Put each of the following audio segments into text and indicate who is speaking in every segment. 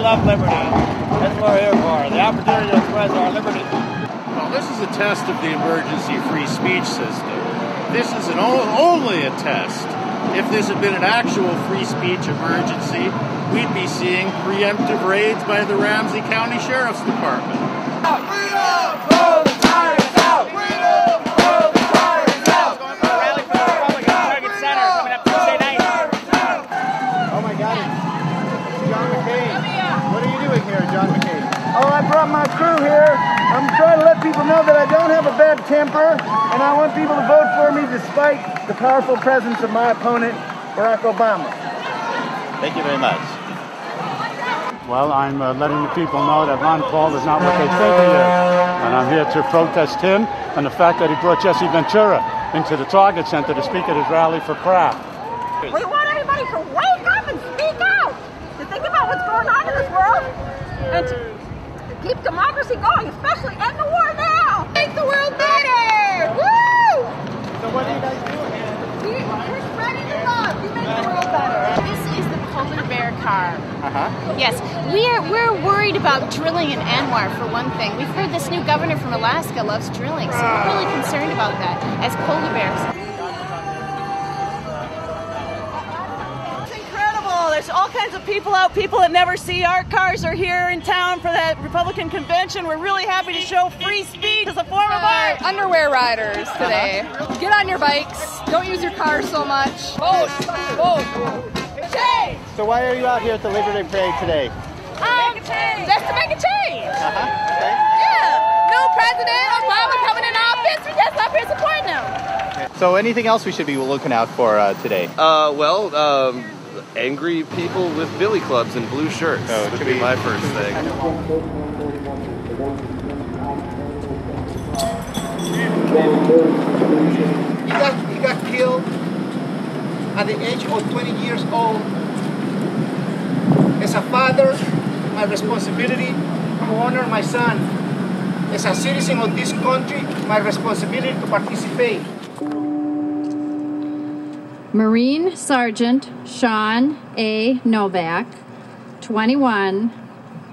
Speaker 1: love liberty. That's what we're here for. The opportunity to express our liberty.
Speaker 2: Well, this is a test of the emergency free speech system. This is only a test. If this had been an actual free speech emergency, we'd be seeing preemptive raids by the Ramsey County Sheriff's Department.
Speaker 3: Freedom! Roll the tires out! Freedom! Roll the tires out!
Speaker 1: Rally for the Republic at Target Center coming up Tuesday night.
Speaker 4: Oh my God, it's John McCain. What are you doing here, John McCain?
Speaker 5: Oh, I brought my crew here. I'm trying to let people know that I don't have a bad temper, and I want people to vote for me despite the powerful presence of my opponent, Barack Obama.
Speaker 4: Thank you very much.
Speaker 6: Well, I'm letting the people know that Ron Paul is not what they think he is. And I'm here to protest him and the fact that he brought Jesse Ventura into the Target Center to speak at his rally for craft.
Speaker 7: We want everybody to wake up and speak out, to think about what's going on in this world, and to keep democracy going, especially end the war now. Make the world better! Woo!
Speaker 4: So what are you guys doing?
Speaker 7: We're spreading the love. You make the world better.
Speaker 8: This is the polar bear car.
Speaker 4: Uh-huh.
Speaker 8: Yes, we're worried about drilling in Anwar for one thing. We've heard this new governor from Alaska loves drilling, so we're really concerned about that as polar bears.
Speaker 7: It's incredible. There's all kinds of people out, people that never see art cars are here in town for that Republican convention. We're really happy to show free speech as a form of art.
Speaker 9: Underwear riders today. Get on your bikes. Don't use your cars so much. Vote! Vote! Change!
Speaker 4: So why are you out here at the Liberty Parade today?
Speaker 9: Just to make a change.
Speaker 4: Okay.
Speaker 9: Yeah. New President Obama coming in office. We're just up here supporting him.
Speaker 4: Okay. So anything else we should be looking out for today?
Speaker 10: Angry people with billy clubs and blue shirts.
Speaker 4: Oh,
Speaker 10: would be my first thing.
Speaker 5: He got killed at the age of 20 years old. As a father, my responsibility to honor my son. As a citizen of this country, my responsibility to participate.
Speaker 11: Marine Sergeant Sean A. Novak, 21,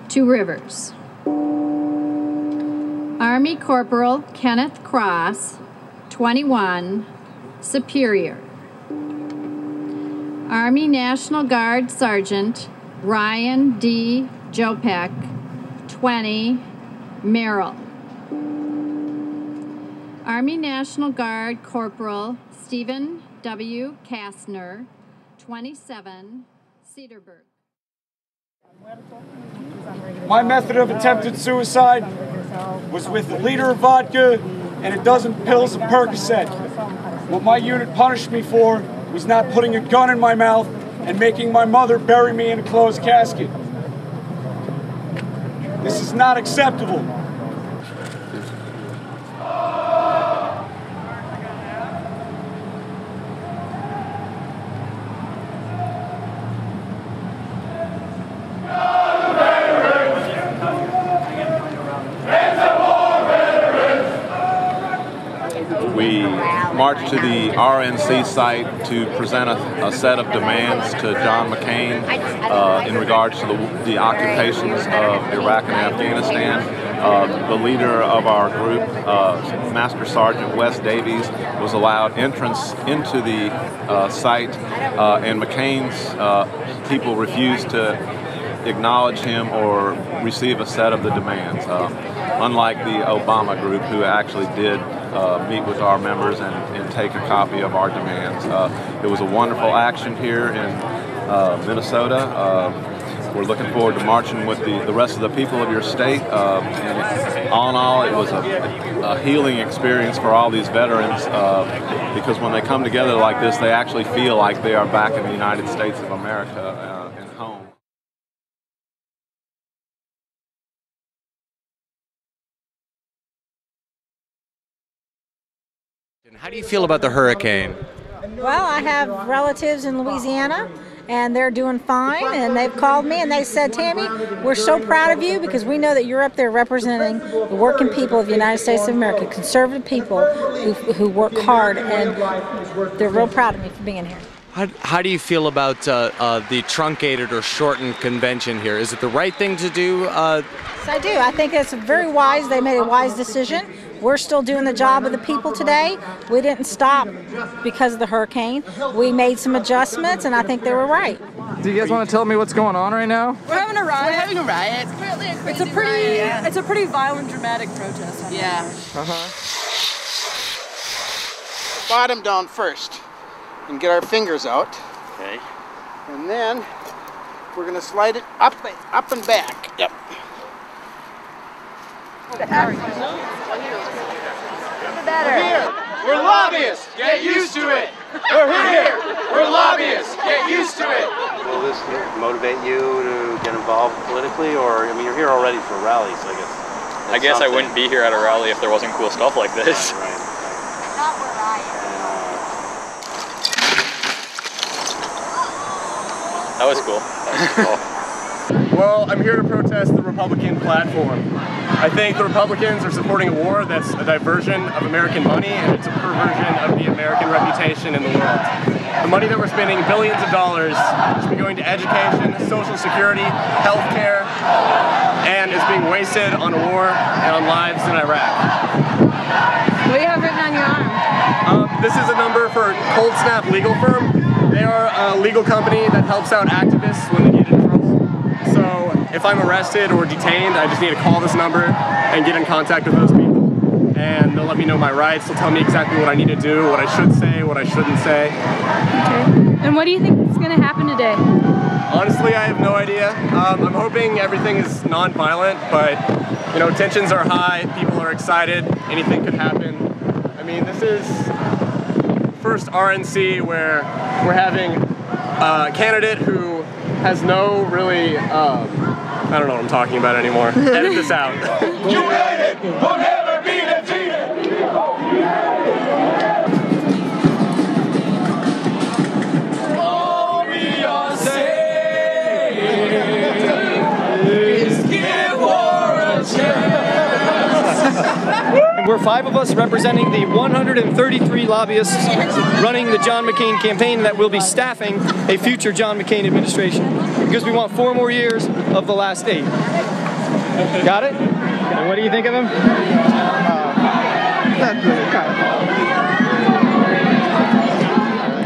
Speaker 11: Two Rivers. Army Corporal Kenneth Cross, 21, Superior. Army National Guard Sergeant Ryan D. Jopek, 20, Merrill. Army National Guard Corporal Stephen W. Kastner, 27, Cedarburg.
Speaker 12: My method of attempted suicide was with a liter of vodka and a dozen pills of Percocet. What my unit punished me for was not putting a gun in my mouth and making my mother bury me in a closed casket. This is not acceptable.
Speaker 10: marched to the RNC site to present a set of demands to John McCain in regards to the occupations of Iraq and Afghanistan. The leader of our group, Master Sergeant Wes Davies, was allowed entrance into the site, and McCain's people refused to acknowledge him or receive a set of the demands, unlike the Obama group, who actually did meet with our members and take a copy of our demands. It was a wonderful action here in Minnesota. We're looking forward to marching with the rest of the people of your state. And all in all, it was a healing experience for all these veterans, because when they come together like this, they actually feel like they are back in the United States of America and home.
Speaker 13: How do you feel about the hurricane?
Speaker 14: Well, I have relatives in Louisiana, and they're doing fine, and they've called me and they said, Tammy, we're so proud of you because we know that you're up there representing the working people of the United States of America, conservative people who work hard, and they're real proud of me for being here.
Speaker 13: How do you feel about the truncated or shortened convention here? Is it the right thing to do?
Speaker 14: Yes, I do. I think it's very wise. They made a wise decision. We're still doing the job of the people today. We didn't stop because of the hurricane. We made some adjustments, and I think they were right.
Speaker 15: Do you guys want to tell me what's going on right now?
Speaker 9: We're having a riot.
Speaker 16: We're having a riot.
Speaker 9: It's a pretty violent, dramatic protest.
Speaker 16: Yeah.
Speaker 5: Bottom down first and get our fingers out.
Speaker 1: Okay.
Speaker 5: And then we're going to slide it up and back. Yep.
Speaker 3: Better. We're lobbyists. Get used to it. We're here. We're lobbyists. Get used to it.
Speaker 17: Will this motivate you to get involved politically, or I mean, you're here already for a rally, so I guess.
Speaker 18: I wouldn't be here at a rally if there wasn't cool stuff like this.
Speaker 17: Right.
Speaker 18: That was cool.
Speaker 19: Well, I'm here to protest the Republican platform. I think the Republicans are supporting a war that's a diversion of American money, and it's a perversion of the American reputation in the world. The money that we're spending, billions of dollars, should be going to education, Social Security, health care, and is being wasted on a war and on lives in Iraq.
Speaker 9: What do you have written on your arm?
Speaker 19: This is a number for Cold Snap Legal Firm. They are a legal company that helps out activists when they get in trouble. So if I'm arrested or detained, I just need to call this number and get in contact with those people. And they'll let me know my rights. They'll tell me exactly what I need to do, what I should say, what I shouldn't say.
Speaker 9: Okay. And what do you think is going to happen today?
Speaker 19: Honestly, I have no idea. I'm hoping everything is non-violent, but you know, tensions are high, people are excited, anything could happen. I mean, this is first RNC where we're having a candidate who has no really, I don't know what I'm talking about anymore. Edit this out.
Speaker 3: United will never be defeated. All we are saying is give war a chance.
Speaker 15: And we're 5 of us representing the 133 lobbyists running the John McCain campaign that will be staffing a future John McCain administration, because we want 4 more years of the last 8. Got it? And what do you think of him?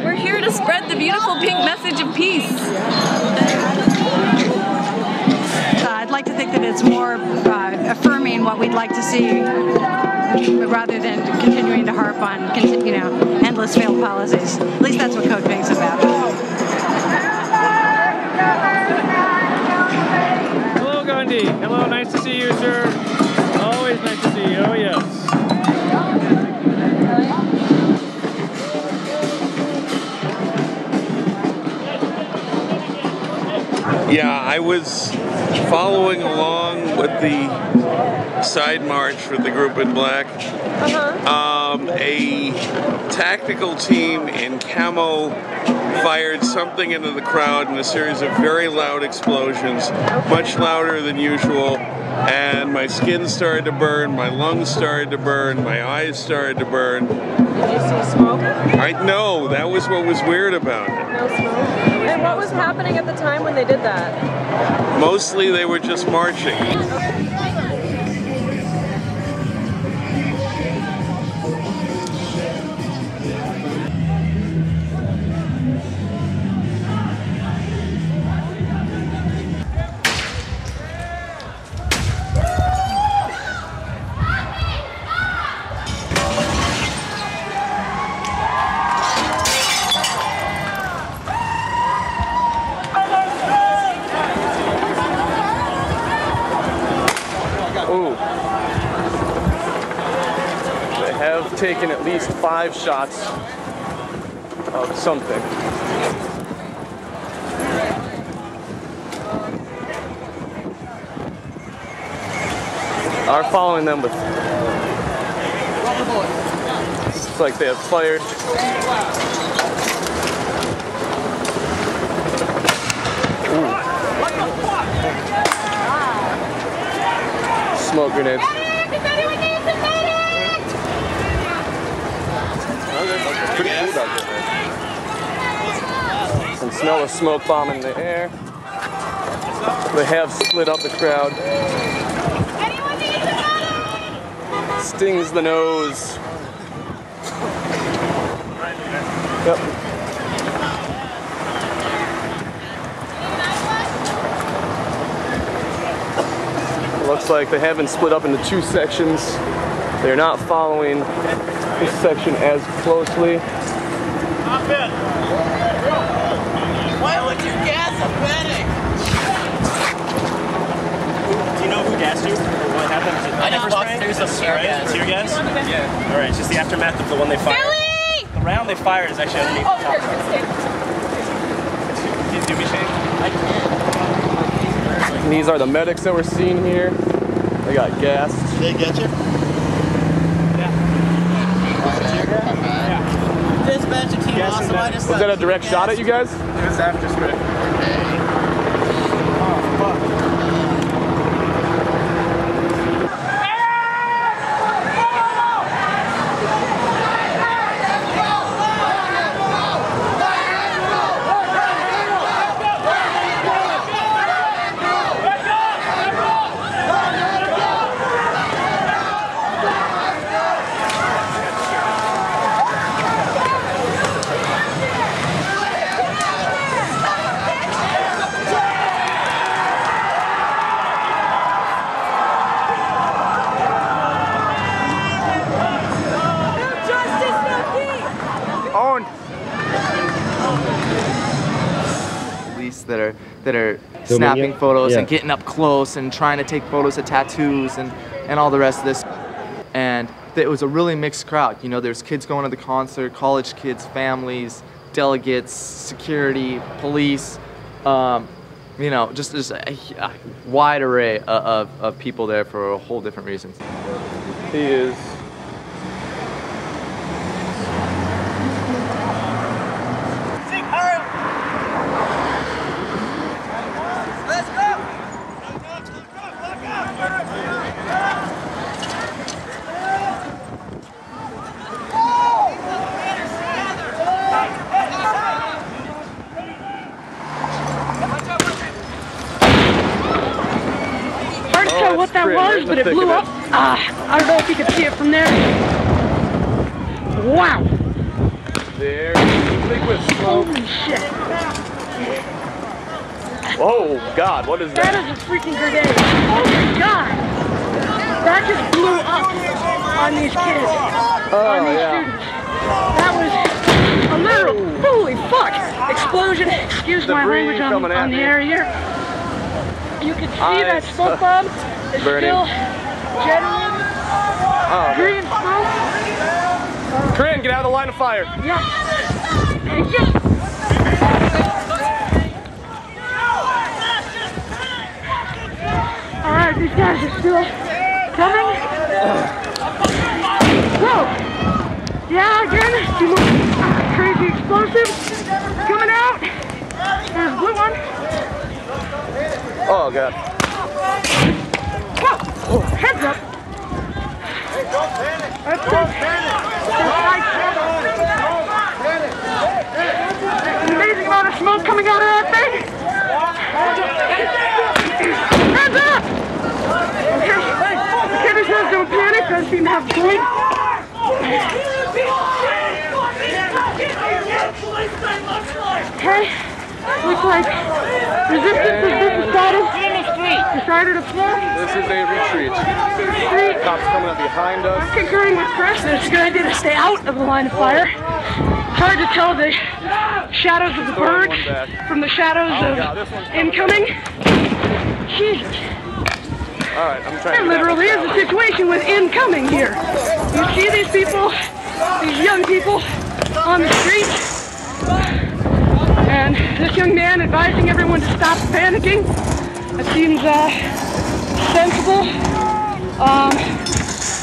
Speaker 16: We're here to spread the beautiful pink message of peace.
Speaker 20: I'd like to think that it's more affirming what we'd like to see, rather than continuing to harp on, endless failed policies. At least that's what Code Pink's about.
Speaker 21: Hello, Gandhi. Hello, nice to see you, sir. Always nice to see you. Oh, yes.
Speaker 22: Yeah, I was following along with the
Speaker 2: side march with the group in black. A tactical team in camo fired something into the crowd in a series of very loud explosions, much louder than usual, and my skin started to burn, my lungs started to burn, my eyes started to burn.
Speaker 22: Did you see smoke?
Speaker 2: No, that was what was weird about it.
Speaker 22: No smoke? And what was happening at the time when they did that?
Speaker 2: Mostly they were just marching.
Speaker 19: Taken at least 5 shots of something. Are following them with. It's like they have fired. Ooh. Smoke grenades. Pretty cool out there, man. Can smell a smoke bomb in the air. They have split up the crowd. Stings the nose. Yep. Looks like they have been split up into 2 sections. They're not following this section as closely.
Speaker 3: Stop it! Why would you gas a medic?
Speaker 23: Do you know who gassed you? Or what happened? Is it pepper spray?
Speaker 3: There's a tear gas.
Speaker 23: Tear gas?
Speaker 3: Yeah.
Speaker 23: Alright, it's just the aftermath of the one they fired.
Speaker 3: Billy!
Speaker 23: The round they fired is actually underneath the top. Can you do me, Shane?
Speaker 19: And these are the medics that we're seeing here. They got gassed.
Speaker 4: Did they get you?
Speaker 3: Dispatch a team awesome.
Speaker 19: Was that a direct shot at you guys?
Speaker 4: It was after script.
Speaker 24: That are snapping photos and getting up close and trying to take photos of tattoos and all the rest of this. And it was a really mixed crowd. You know, there's kids going to the concert, college kids, families, delegates, security, police, you know, just a wide array of people there for a whole different reasons.
Speaker 19: He is.
Speaker 25: What that was, but it blew up. I don't know if you can see it from there. Wow.
Speaker 19: There, liquid smoke.
Speaker 25: Holy shit.
Speaker 19: Oh God, what is that?
Speaker 25: That is a freaking grenade. Oh my God. That just blew up on these kids. On these students. That was a literal, holy fuck, explosion. Excuse my language on the air here. You can see that smoke bomb is still generating green smoke.
Speaker 19: Corinne, get out of the line of fire.
Speaker 25: Yeah. Alright, these guys are still coming. Whoa! Yeah, again, two more crazy explosives coming out. There's a blue one.
Speaker 19: Oh god.
Speaker 25: Whoa! Heads up!
Speaker 4: Hey, don't panic!
Speaker 25: That's
Speaker 4: Don't panic!
Speaker 25: an amazing amount of smoke coming out of that thing. Heads up! Okay, the kid who says don't panic doesn't seem to have a point. Okay, looks like resistance has been decided to flow.
Speaker 19: This is a retreat. Cops coming up behind us.
Speaker 25: I'm concurring with Chris that it's a good idea to stay out of the line of fire. It's hard to tell the shadows of the birds from the shadows of incoming. Jesus.
Speaker 19: Alright, I'm trying
Speaker 25: There literally is a situation with incoming here. You see these people, these young people on the street, and this young man advising everyone to stop panicking. That seems sensible.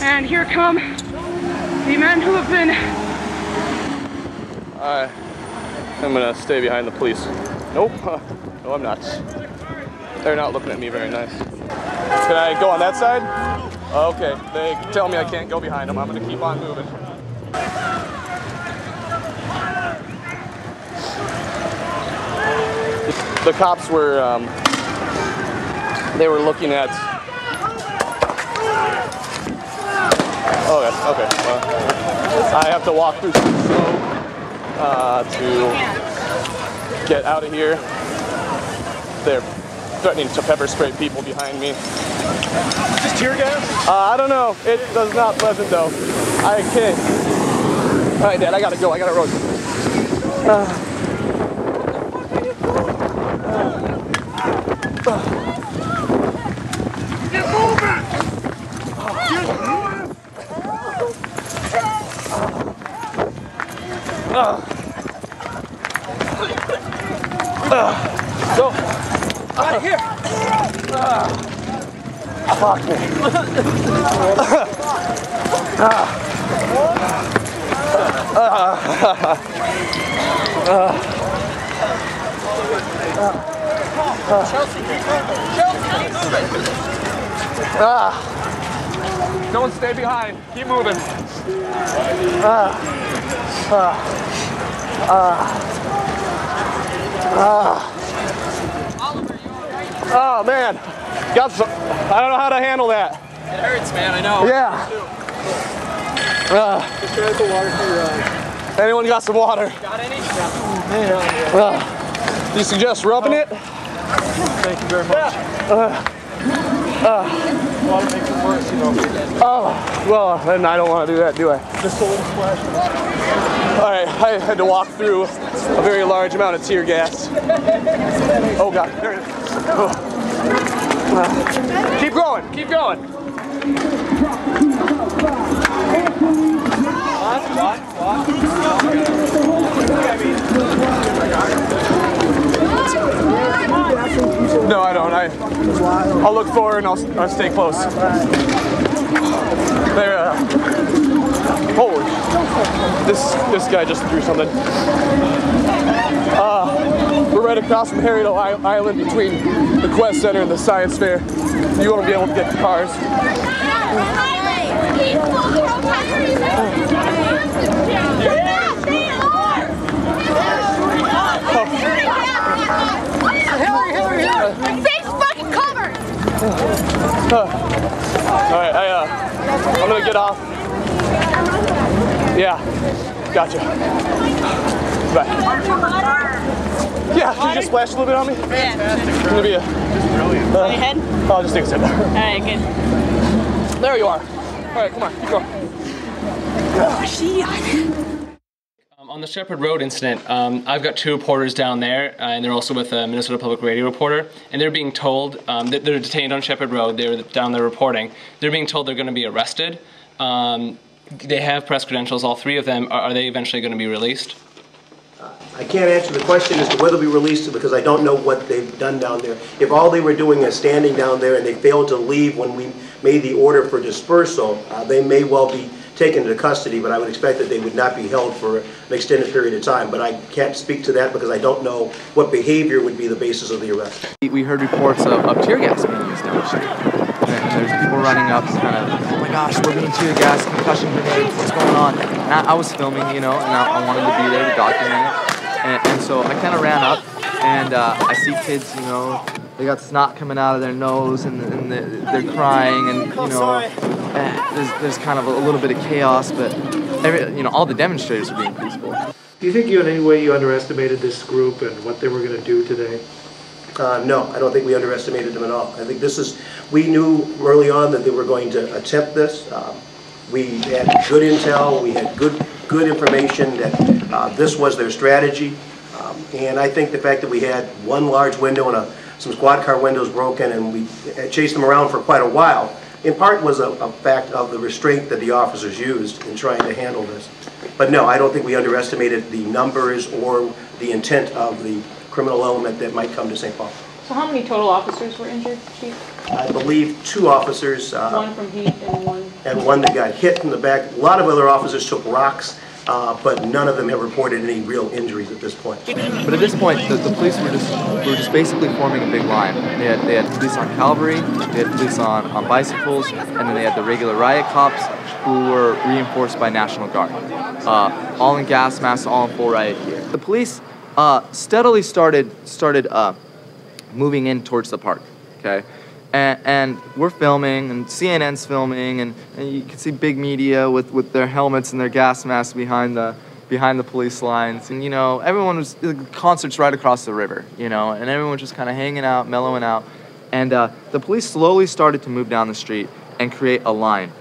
Speaker 25: And here come the men who have been...
Speaker 19: I'm gonna stay behind the police. Nope. No, I'm not. They're not looking at me very nice. Can I go on that side? Okay, they tell me I can't go behind them. I'm gonna keep on moving. The cops were, they were looking at... Oh, yes, okay. I have to walk through some snow to get out of here. They're threatening to pepper spray people behind me.
Speaker 4: Just tear gas?
Speaker 19: I don't know. It was not pleasant though. I can't. All right, Dad, I gotta go. I gotta run.
Speaker 25: Get moving!
Speaker 19: Go! Out of here! Fuck me. Don't stay behind. Keep moving. Oh man, got some. I don't know how to handle that.
Speaker 24: It hurts, man. I know.
Speaker 19: Yeah.
Speaker 4: Just try the water for your eyes.
Speaker 19: Anyone got some water?
Speaker 24: Got any?
Speaker 19: Do you suggest rubbing it?
Speaker 4: Thank you very much. Water makes it worse, you know.
Speaker 19: Oh, well, then I don't want to do that, do I?
Speaker 4: Just a little splash.
Speaker 19: All right, I had to walk through a very large amount of tear gas. Oh God, there it is. Oh. Keep going, keep going. No, I don't. I'll look forward and I'll stay close. They're holy. This guy just threw something. We're right across from Harriet Island between the Quest Center and the Science Fair. You won't be able to get the cars.
Speaker 25: Hillary! My face is fucking covered!
Speaker 19: Alright, I'm gonna get off. Yeah, gotcha. Bye. Yeah, can you just splash a little bit on me? It's gonna be a...
Speaker 16: on your head?
Speaker 19: I'll just take a sip.
Speaker 16: Alright, good.
Speaker 19: There you are. Alright, come on, keep going.
Speaker 6: On the Shepherd Road incident, I've got 2 reporters down there, and they're also with a Minnesota Public Radio reporter, and they're being told that they're detained on Shepherd Road. They're down there reporting. They're being told they're going to be arrested. They have press credentials, all 3 of them. Are they eventually going to be released?
Speaker 7: I I can't answer the question as to whether we released it because I don't know what they've done down there. If all they were doing is standing down there and they failed to leave when we made the order for dispersal, they may well be taken into custody, but I would expect that they would not be held for an extended period of time. But I can't speak to that because I don't know what behavior would be the basis of the arrest.
Speaker 24: We heard reports of tear gas being used down the street. And there's people running up kind of, oh my gosh, we're being tear gas, concussion grenades, what's going on? And I was filming, you know, and I wanted to be there to document it. And so I kind of ran up, and I see kids, you know, they got snot coming out of their nose, and they're crying, and you know, there's kind of a little bit of chaos, but you know, all the demonstrators are being peaceful.
Speaker 8: Do you think in any way you underestimated this group and what they were going to do today?
Speaker 7: No, I don't think we underestimated them at all. I think we knew early on that they were going to attempt this. We had good intel, we had good information that this was their strategy. And I think the fact that we had one large window and some squad car windows broken, and we chased them around for quite a while, in part was a fact of the restraint that the officers used in trying to handle this. But no, I don't think we underestimated the numbers or the intent of the criminal element that might come to St. Paul.
Speaker 22: So how many total officers were injured, Chief?
Speaker 7: I believe 2 officers.
Speaker 22: One from heat and one...
Speaker 7: And one that got hit in the back. A lot of other officers took rocks, but none of them have reported any real injuries at this point.
Speaker 24: But at this point, the police were just basically forming a big line. They had police on cavalry, they had police on bicycles, and then they had the regular riot cops who were reinforced by National Guard. All in gas masks, all in full riot gear. The police steadily started moving in towards the park, okay? And we're filming, and CNN's filming, and you can see big media with their helmets and their gas masks behind the police lines. And, you know, the concerts right across the river, you know, and everyone was just kind of hanging out, mellowing out. And the police slowly started to move down the street and create a line.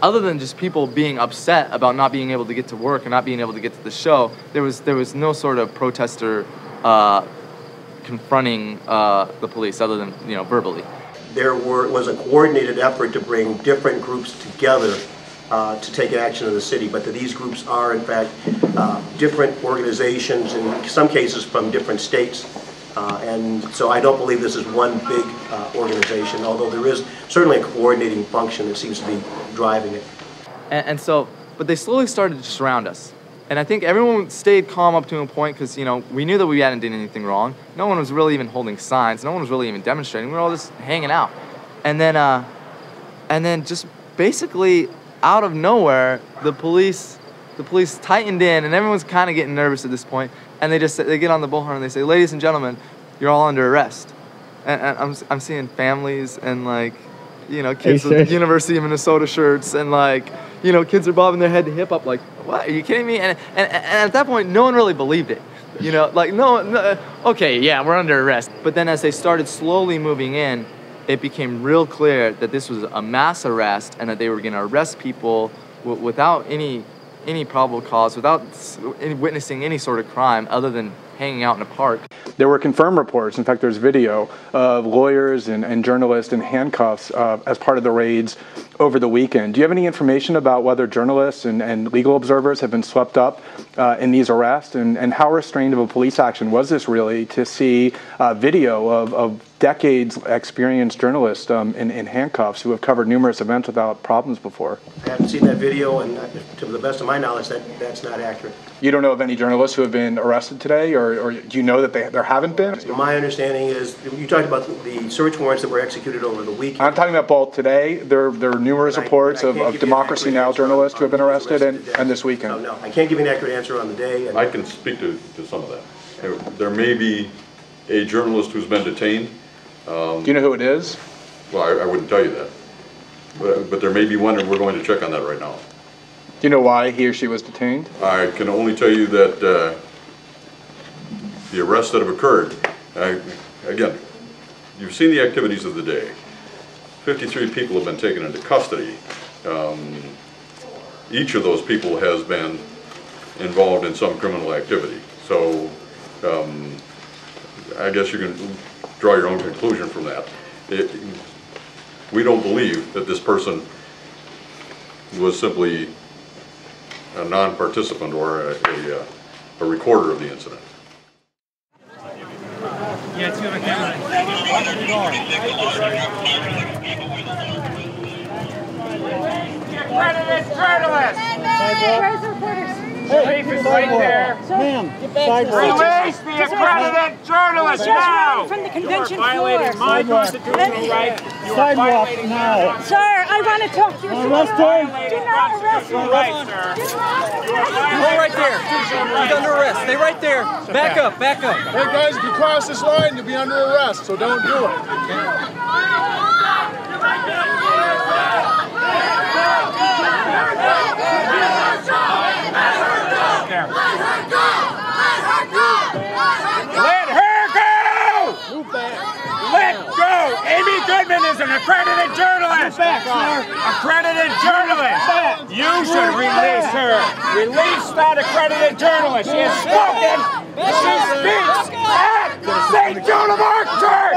Speaker 24: Other than just people being upset about not being able to get to work and not being able to get to the show, there was no sort of protester confronting the police other than, you know, verbally.
Speaker 7: There was a coordinated effort to bring different groups together to take action in the city, but that these groups are in fact different organizations, in some cases from different states, and so I don't believe this is one big organization, although there is certainly a coordinating function that seems to be driving it.
Speaker 24: And so, but they slowly started to surround us. And I think everyone stayed calm up to a point because, you know, we knew that we hadn't done anything wrong. No one was really even holding signs. No one was really even demonstrating. We were all just hanging out. And then just basically out of nowhere, the police tightened in, and everyone's kind of getting nervous at this point. And they get on the bullhorn and they say, "Ladies and gentlemen, you're all under arrest." And I'm seeing families and, like, you know, kids with University of Minnesota shirts, and, like, you know, kids are bobbing their head to hip up like, "What? Are you kidding me?" And at that point, no one really believed it. You know, like, no, okay, yeah, we're under arrest. But then as they started slowly moving in, it became real clear that this was a mass arrest and that they were going to arrest people without any probable cause, without witnessing any sort of crime other than hanging out in a park.
Speaker 10: There were confirmed reports, in fact there's video, of lawyers and journalists in handcuffs as part of the raids over the weekend. Do you have any information about whether journalists and legal observers have been swept up in these arrests? And how restrained of a police action was this really to see video of decades experienced journalists in handcuffs who have covered numerous events without problems before?
Speaker 7: I haven't seen that video, and to the best of my knowledge, that's not accurate.
Speaker 10: You don't know of any journalists who have been arrested today, or do you know that there haven't been?
Speaker 7: My understanding is, you talked about the search warrants that were executed over the weekend.
Speaker 10: I'm talking about both today. There are numerous reports of Democracy Now! Journalists who have been arrested, and this weekend.
Speaker 7: No, I can't give you an accurate answer on the day.
Speaker 11: I can speak to some of that. There may be a journalist who's been detained.
Speaker 10: Do you know who it is?
Speaker 11: Well, I wouldn't tell you that. But there may be one, and we're going to check on that right now.
Speaker 10: Do you know why he or she was detained?
Speaker 11: I can only tell you that the arrests that have occurred, again, you've seen the activities of the day. 53 people have been taken into custody. Each of those people has been involved in some criminal activity. So I guess you can draw your own conclusion from that. We don't believe that this person was simply a non-participant or a recorder of the incident.
Speaker 21: Yeah, two on the camera.
Speaker 3: Accredited journalist!
Speaker 25: Where's the reporters?
Speaker 3: Chief is right there.
Speaker 25: Ma'am,
Speaker 3: release the accredited journalist now!
Speaker 25: From the convention
Speaker 3: you are violating
Speaker 25: floor.
Speaker 3: my constitutional rights. You are
Speaker 25: Sidewalk
Speaker 3: violating
Speaker 25: now. Sir, I want to talk to you.
Speaker 3: Arrest him. Do not arrest him. Right, sir.
Speaker 15: Go right there. He's under arrest. Stay right there. Back up, back up.
Speaker 1: Hey guys, if you cross this line, you'll be under arrest, so don't do it.
Speaker 3: Let her go! Let go! Amy Goodman is an accredited journalist! Accredited journalist! You should release her! Release that accredited journalist! She has spoken! She speaks at St. Joan of Arc Church!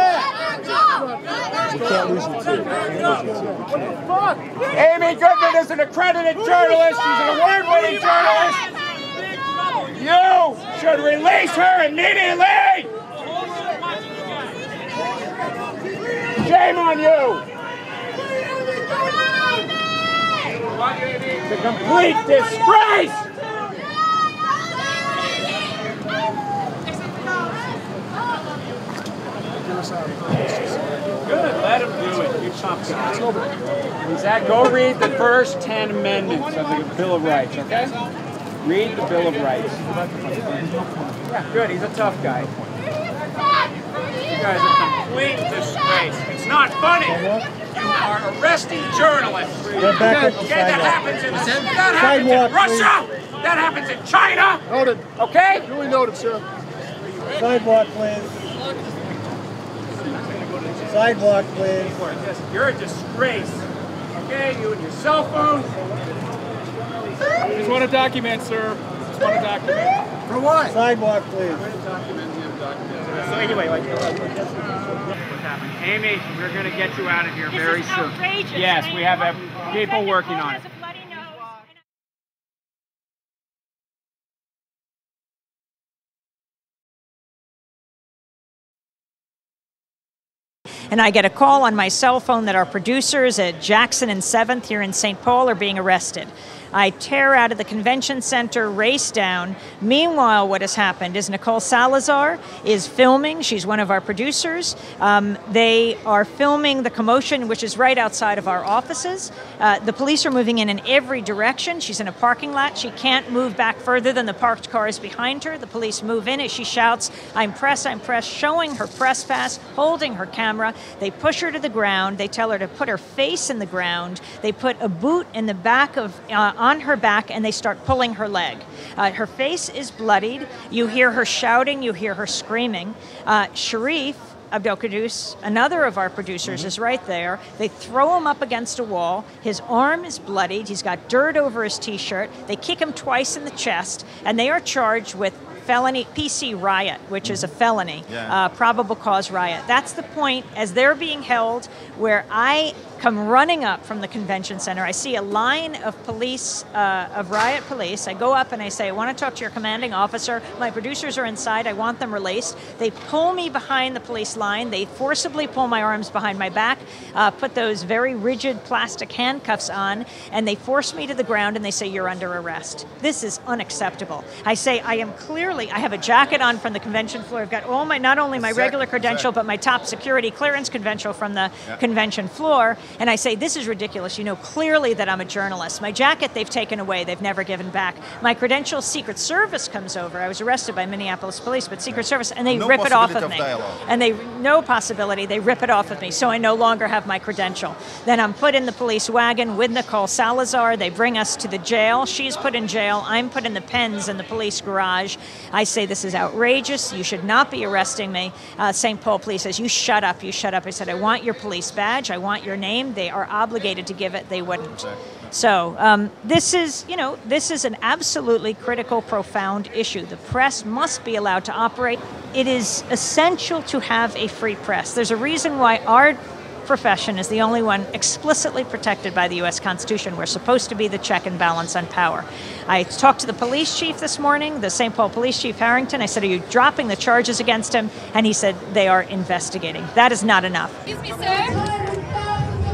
Speaker 1: We can't lose you too.
Speaker 3: Amy Goodman is an accredited journalist. She's an award-winning journalist. You should release her immediately. Shame on you. It's a complete disgrace. Good, let him do it. You chop it. Go read the first 10 amendments of the Bill of Rights, okay? Read the Bill of Rights. Yeah, good, he's a tough guy. You guys are complete disgrace. It's not funny. You are arresting journalists. That happens in Russia. That happens in China.
Speaker 1: Noted.
Speaker 3: Okay?
Speaker 1: Duly noted, sir.
Speaker 4: Sidewalk, please. Sidewalk, please.
Speaker 3: You're a disgrace. Okay, you and your cell phone.
Speaker 21: Just want to document, sir. Just want to document.
Speaker 1: For what?
Speaker 4: Sidewalk, please.
Speaker 3: So anyway, like, what's happening? Amy, we're going to get you out of here very soon. Yes, we have people working on it.
Speaker 5: And I get a call on my cell phone that our producers at Jackson and 7th here in St. Paul are being arrested. I tear out of the convention center, race down. Meanwhile, what has happened is Nicole Salazar is filming. She's one of our producers. They are filming the commotion, which is right outside of our offices. The police are moving in every direction. She's in a parking lot. She can't move back further than the parked cars behind her. The police move in as she shouts, I'm press, showing her press pass, holding her camera. They push her to the ground. They tell her to put her face in the ground. They put a boot in the back of on her back, and they start pulling her leg. Her face is bloodied. You hear her shouting. You hear her screaming. Sharif Abdelkadous, another of our producers, is right there. They throw him up against a wall. His arm is bloodied. He's got dirt over his T-shirt. They kick him twice in the chest, and they are charged with felony PC riot, which is a felony, probable cause riot. That's the point as they're being held, where I come running up from the convention center. I see a line of police, of riot police. I go up and I say, I want to talk to your commanding officer. My producers are inside. I want them released. They pull me behind the police line. They forcibly pull my arms behind my back, put those very rigid plastic handcuffs on, and they force me to the ground and they say, you're under arrest. This is unacceptable. I say, I am clearly, I have a jacket on from the convention floor. I've got all my, not only my regular credential, but my top security clearance credential from the convention floor. And I say, this is ridiculous. You know clearly that I'm a journalist. My jacket they've taken away. They've never given back. My credential, Secret Service comes over. I was arrested by Minneapolis police, but Secret Service, and they rip it off of me. And they, no possibility, they rip it off of me. So I no longer have my credential. Then I'm put in the police wagon with Nicole Salazar. They bring us to the jail. She's put in jail. I'm put in the pens in the police garage. I say, this is outrageous. You should not be arresting me. St. Paul police says, you shut up, you shut up. I said, I want your police badge. I want your name. They are obligated to give it. They wouldn't. So this is, you know, this is an absolutely critical, profound issue. The press must be allowed to operate. It is essential to have a free press. There's a reason why our profession is the only one explicitly protected by the U.S. Constitution. We're supposed to be the check and balance on power. I talked to the police chief this morning, the St. Paul police chief, Harrington. I said, are you dropping the charges against him? And he said they are investigating. That is not enough.
Speaker 12: Excuse me, sir.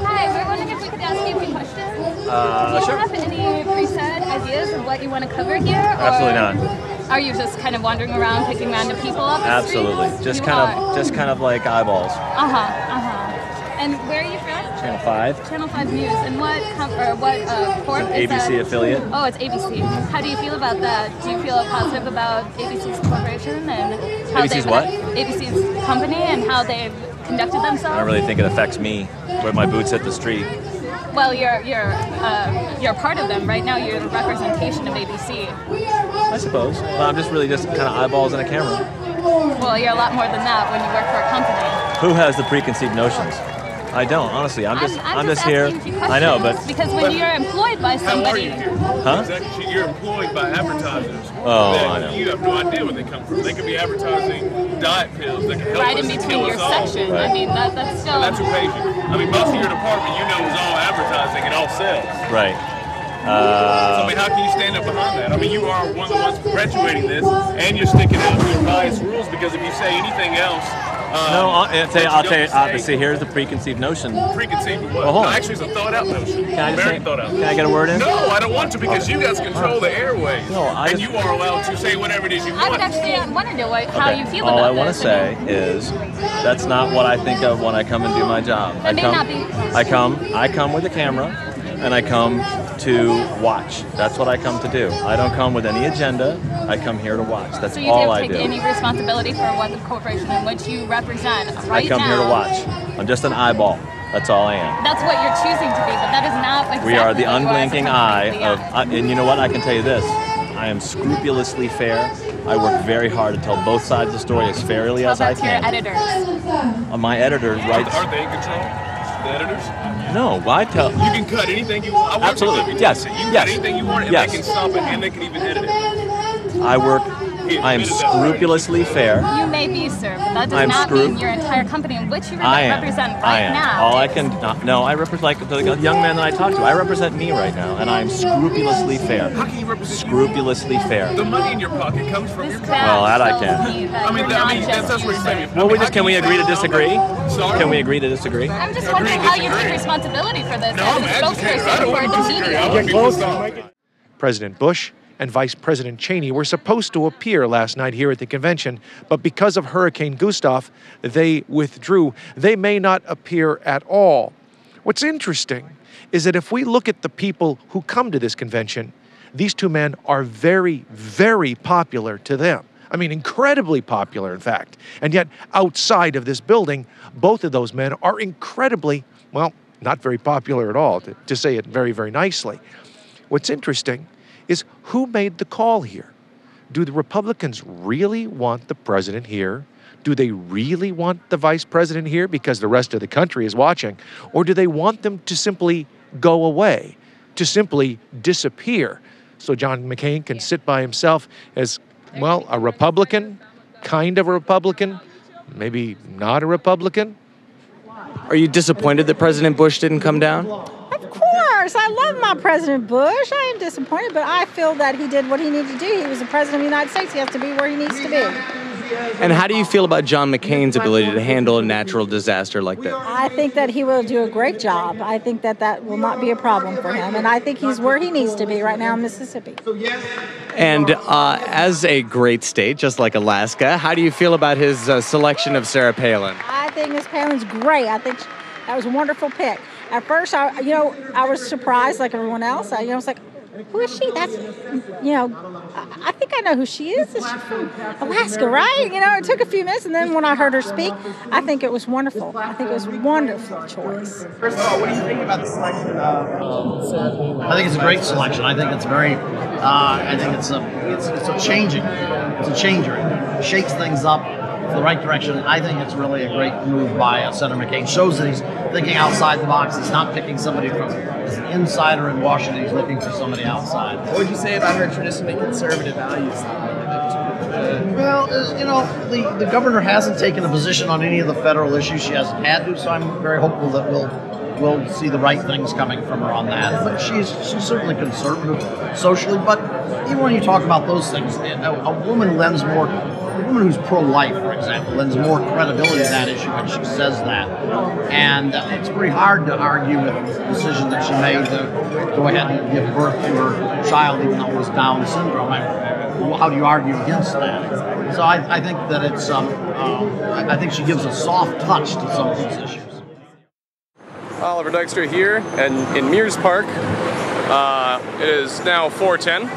Speaker 12: Hi, we're wondering if we could ask you a few questions. Do you
Speaker 13: Sure.
Speaker 12: have any preset ideas of what you want to cover here?
Speaker 13: Absolutely not.
Speaker 12: Are you just kind of wandering around, picking random people up the street?
Speaker 13: Absolutely. Just kind of like eyeballs.
Speaker 12: And where are you from?
Speaker 13: Channel 5.
Speaker 12: Channel 5 News. And what corp
Speaker 13: It's an
Speaker 12: is that?
Speaker 13: ABC affiliate.
Speaker 12: Oh, it's ABC. How do you feel about that? Do you feel positive about ABC's corporation and how
Speaker 13: ABC's
Speaker 12: they've-
Speaker 13: what?
Speaker 12: ABC's company and how they've conducted themselves?
Speaker 13: I don't really think it affects me where my boots hit the street.
Speaker 12: Well, you're part of them right now. You're the representation of ABC.
Speaker 13: I suppose. But I'm just kind of eyeballs in a camera.
Speaker 12: Well, you're a lot more than that when you work for a company.
Speaker 13: Who has the preconceived notions? I don't, honestly. I'm just here.
Speaker 12: asking a few
Speaker 13: I know, but
Speaker 12: questions, because when you're employed by somebody,
Speaker 13: Huh?
Speaker 2: Exactly. You're employed by advertisers.
Speaker 13: Oh,
Speaker 2: that
Speaker 13: I know.
Speaker 2: You have no idea where they come from. They could be advertising diet pills that can help
Speaker 12: right
Speaker 2: us
Speaker 12: in
Speaker 2: to
Speaker 12: between
Speaker 2: kill
Speaker 12: your
Speaker 2: us all.
Speaker 12: section. I mean, that's still.
Speaker 2: And that's who pays you. I mean, most of your department, you know, is all advertising and all sales.
Speaker 13: right.
Speaker 2: So, I mean, how can you stand up behind that? I mean, you are one of the ones perpetuating this, and you're sticking out to your biased rules, because if you say anything else,
Speaker 13: No, I'll tell you. See, here's the preconceived notion.
Speaker 2: preconceived what?
Speaker 13: Well, hold
Speaker 2: No,
Speaker 13: on.
Speaker 2: actually, it's a thought out notion.
Speaker 13: Can I just
Speaker 2: Very
Speaker 13: say-
Speaker 2: thought out.
Speaker 13: can I get a word in?
Speaker 2: No, I don't want to, because you guys control the airways.
Speaker 13: No,
Speaker 2: and you are allowed to say whatever it is you
Speaker 12: I
Speaker 2: want.
Speaker 12: would actually want to know how you feel
Speaker 13: All
Speaker 12: about
Speaker 13: I want to
Speaker 12: this.
Speaker 13: say is that's not what I think of when I come and do my job.
Speaker 12: It may not be.
Speaker 13: I come with a camera, and I come to watch. That's what I come to do. I don't come with any agenda. I come here to watch. That's
Speaker 12: So you
Speaker 13: all
Speaker 12: don't
Speaker 13: I
Speaker 12: take
Speaker 13: do.
Speaker 12: any responsibility for what the corporation in which you represent right
Speaker 13: I come
Speaker 12: now.
Speaker 13: here to watch. I'm just an eyeball. That's all I am.
Speaker 12: That's what you're choosing to be, but that is not exactly
Speaker 13: We are the
Speaker 12: what you as a
Speaker 13: unblinking eye
Speaker 12: company,
Speaker 13: of,
Speaker 12: yeah.
Speaker 13: and you know what? I can tell you this. I am scrupulously fair. I work very hard to tell both sides of the story as fairly
Speaker 12: How
Speaker 13: as I
Speaker 12: about your
Speaker 13: can.
Speaker 12: editors?
Speaker 13: My editor writes.
Speaker 2: Aren't they in control? The editors?
Speaker 13: No, why tell?
Speaker 2: You can cut anything you want. I work
Speaker 13: Absolutely.
Speaker 2: with
Speaker 13: Yes.
Speaker 2: You can
Speaker 13: Yes.
Speaker 2: cut anything you want, and
Speaker 13: Yes.
Speaker 2: they can stop it, and they can even edit it.
Speaker 13: I am scrupulously fair.
Speaker 12: You may be, sir, but that does
Speaker 13: I'm
Speaker 12: not
Speaker 13: screwed.
Speaker 12: mean your entire company in which you
Speaker 13: I am.
Speaker 12: represent right
Speaker 13: I am.
Speaker 12: now.
Speaker 13: All I can. No, I represent like the young man that I talked to. I represent me right now, and I am scrupulously fair.
Speaker 2: How can you represent
Speaker 13: Scrupulously fair.
Speaker 2: The money in your pocket comes from your
Speaker 13: Well, that I can.
Speaker 2: I mean, that's what you're saying.
Speaker 13: Well, can we agree to disagree? Can we agree to disagree?
Speaker 12: I'm just wondering how you take responsibility for this as a spokesperson for the media.
Speaker 8: President Bush and Vice President Cheney were supposed to appear last night here at the convention, but because of Hurricane Gustav, they withdrew. They may not appear at all. What's interesting is that if we look at the people who come to this convention, these two men are very, very popular to them. I mean, incredibly popular, in fact. And yet, outside of this building, both of those men are incredibly, well, not very popular at all, to say it very, very nicely. What's interesting is who made the call here? Do the Republicans really want the president here? Do they really want the vice president here because the rest of the country is watching? Or do they want them to simply go away, to simply disappear, so John McCain can sit by himself as, well, a Republican, kind of a Republican, maybe not a Republican?
Speaker 14: Are you disappointed that President Bush didn't come down?
Speaker 17: Of course, I love my President Bush. I am disappointed, but I feel that he did what he needed to do. He was the president of the United States. He has to be where he needs to be.
Speaker 14: And how do you feel about John McCain's ability to handle a natural disaster like this?
Speaker 17: I think that he will do a great job. I think that that will not be a problem for him, and I think he's where he needs to be right now in Mississippi.
Speaker 14: And as a great state, just like Alaska, how do you feel about his selection of Sarah Palin?
Speaker 17: I think Miss Palin's great. I think that was a wonderful pick. At first, I was surprised like everyone else. I was like, who is she? That's, I think I know who she is. She's from Alaska, right? It took a few minutes, and then when I heard her speak, I think it was wonderful. I think it was a wonderful choice.
Speaker 18: First of all, what do you think about the selection of Sarah Palin? I think it's a great selection. I think it's very, I think it's a changing, it's a changer. It shakes things up in the right direction. I think it's really a great move by Senator McCain. Shows that he's thinking outside the box. He's not picking somebody as an insider in Washington. He's looking for somebody outside.
Speaker 26: What would you say about her traditionally conservative values?
Speaker 18: Well, you know, the governor hasn't taken a position on any of the federal issues. She hasn't had to, so I'm very hopeful that we'll see the right things coming from her on that. But she's certainly conservative socially. But even when you talk about those things, a woman lends more. A woman who's pro-life, for example, lends more credibility to that issue when she says that. And it's pretty hard to argue with the decision that she made to go ahead and give birth to her child, even though it was Down syndrome. How do you argue against that? So I think that it's, I think she gives a soft touch to some of these issues.
Speaker 9: Oliver Dykstra here in Mears Park. It is now 4:10.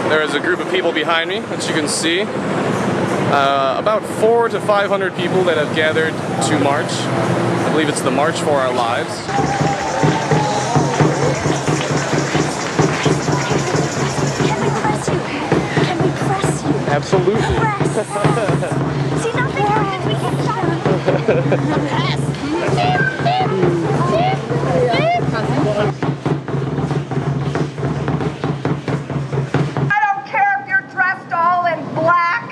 Speaker 9: There is a group of people behind me, which you can see. About 400 to 500 people that have gathered to march. I believe it's the March for Our Lives.
Speaker 16: Can we press you? Can we press you?
Speaker 9: Absolutely.
Speaker 16: Press. See, nothing happens. We can stop. Press.
Speaker 25: I don't care if you're dressed all in black.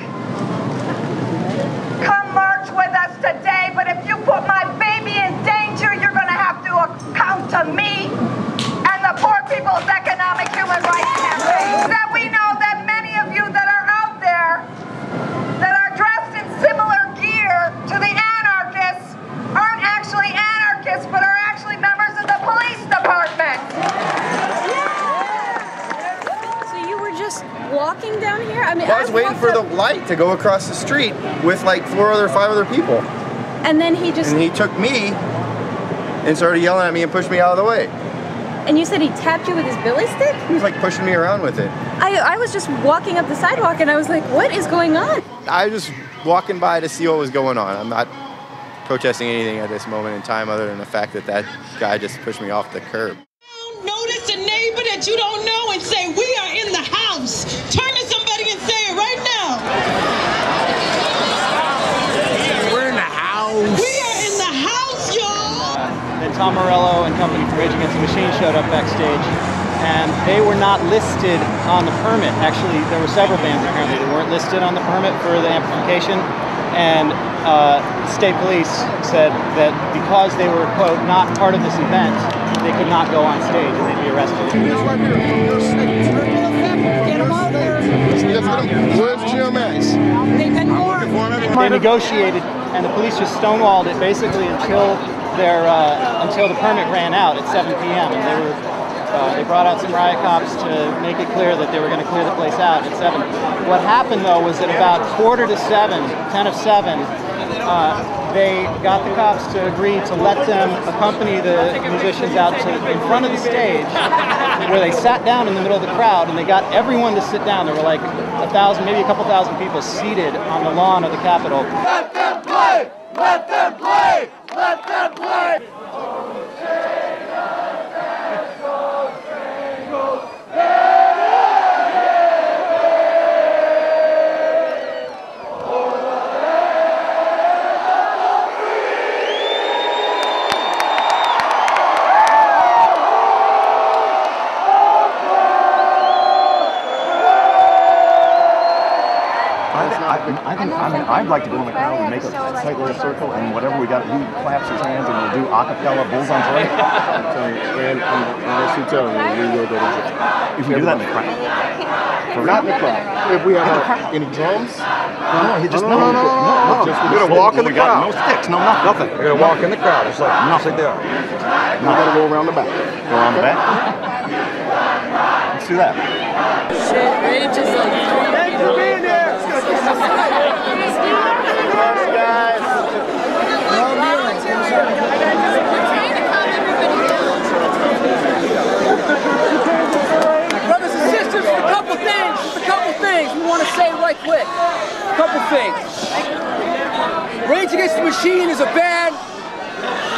Speaker 25: Come march with us today, but if you put my baby in danger, you're going to have to account to me and the Poor People's Economic Human Rights Campaign. That we know that many of you that are out there that are dressed in similar gear to the anarchists aren't actually anarchists, but are actually members of the police department.
Speaker 22: So you were just walking down here? I mean,
Speaker 19: I was waiting for the light to go across the street with like 5 other people.
Speaker 22: And then he just...
Speaker 19: And he took me and started yelling at me and pushed me out of the way.
Speaker 22: And you said he tapped you with his billy stick?
Speaker 19: He was like pushing me around with it.
Speaker 22: I was just walking up the sidewalk and I was like, what is going on?
Speaker 19: I was just walking by to see what was going on. I'm not protesting anything at this moment in time other than the fact that that guy just pushed me off the curb.
Speaker 20: Notice a neighbor that you don't know and say, we are in the house. Turn to somebody and say it right now.
Speaker 23: We're in the house.
Speaker 20: We are in the house, y'all.
Speaker 26: Then Tom Morello and company from Rage Against the Machine showed up backstage, and they were not listed on the permit. Actually, there were several bands apparently that weren't listed on the permit for the amplification, and state police said that because they were, quote, not part of this event, they could not go on stage and they'd be arrested.
Speaker 25: Get them out there.
Speaker 19: Where's GMX?
Speaker 26: They negotiated, and the police just stonewalled it basically until the permit ran out at 7 p.m. and they brought out some riot cops to make it clear that they were going to clear the place out at 7. What happened though was at about 10 of 7, they got the cops to agree to let them accompany the musicians out in front of the stage, where they sat down in the middle of the crowd, and they got everyone to sit down. There were like 1,000, maybe a couple thousand people seated on the lawn of the Capitol.
Speaker 23: Let them play! Let them play! Let them play!
Speaker 27: I'd like to go in the crowd and make a tight little circle, and whatever we got, he claps his hands, and we'll do a cappella bulls on parade.
Speaker 23: And unless you tell me, we will go to jail.
Speaker 27: You can do that in the crowd.
Speaker 23: Not in the crowd. If we have any drums?
Speaker 27: No.
Speaker 23: Just we're gonna walk in the crowd.
Speaker 27: No sticks, no nothing.
Speaker 23: We're gonna walk in the crowd. It's like nothing there. We're gonna go around the back.
Speaker 27: Go around the back? Let's do that.
Speaker 25: Shit, Rage is like... Thanks for being here!
Speaker 28: Brothers and sisters, a couple things we want to say right quick. A couple things. Rage Against the Machine is a band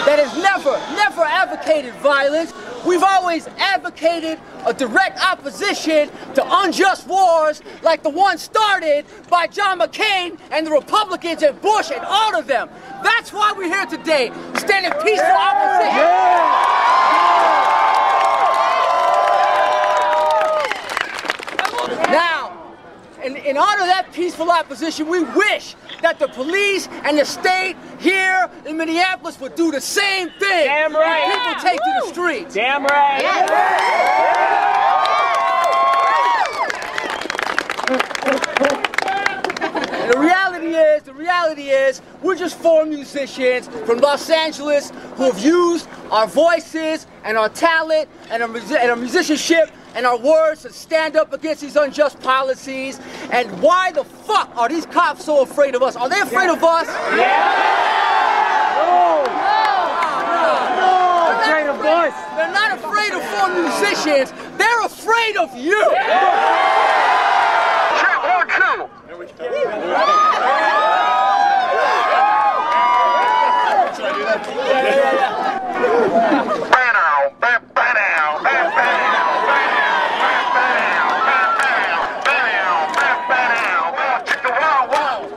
Speaker 28: that has never advocated violence. We've always advocated a direct opposition to unjust wars like the one started by John McCain and the Republicans and Bush and all of them. That's why we're here today, standing peaceful opposition. Now, And in honor of that peaceful opposition, we wish that the police and the state here in Minneapolis would do the same thing.
Speaker 3: Damn right.
Speaker 28: People take to the streets.
Speaker 3: Damn right.
Speaker 28: And the reality is, we're just four musicians from Los Angeles who have used our voices and our talent and our musicianship and our words to stand up against these unjust policies. And why the fuck are these cops so afraid of us? Are they afraid of us? No.
Speaker 3: Afraid of us.
Speaker 28: They're not afraid of four musicians. They're afraid of you.
Speaker 23: Check 1, 2.
Speaker 28: Should I do that?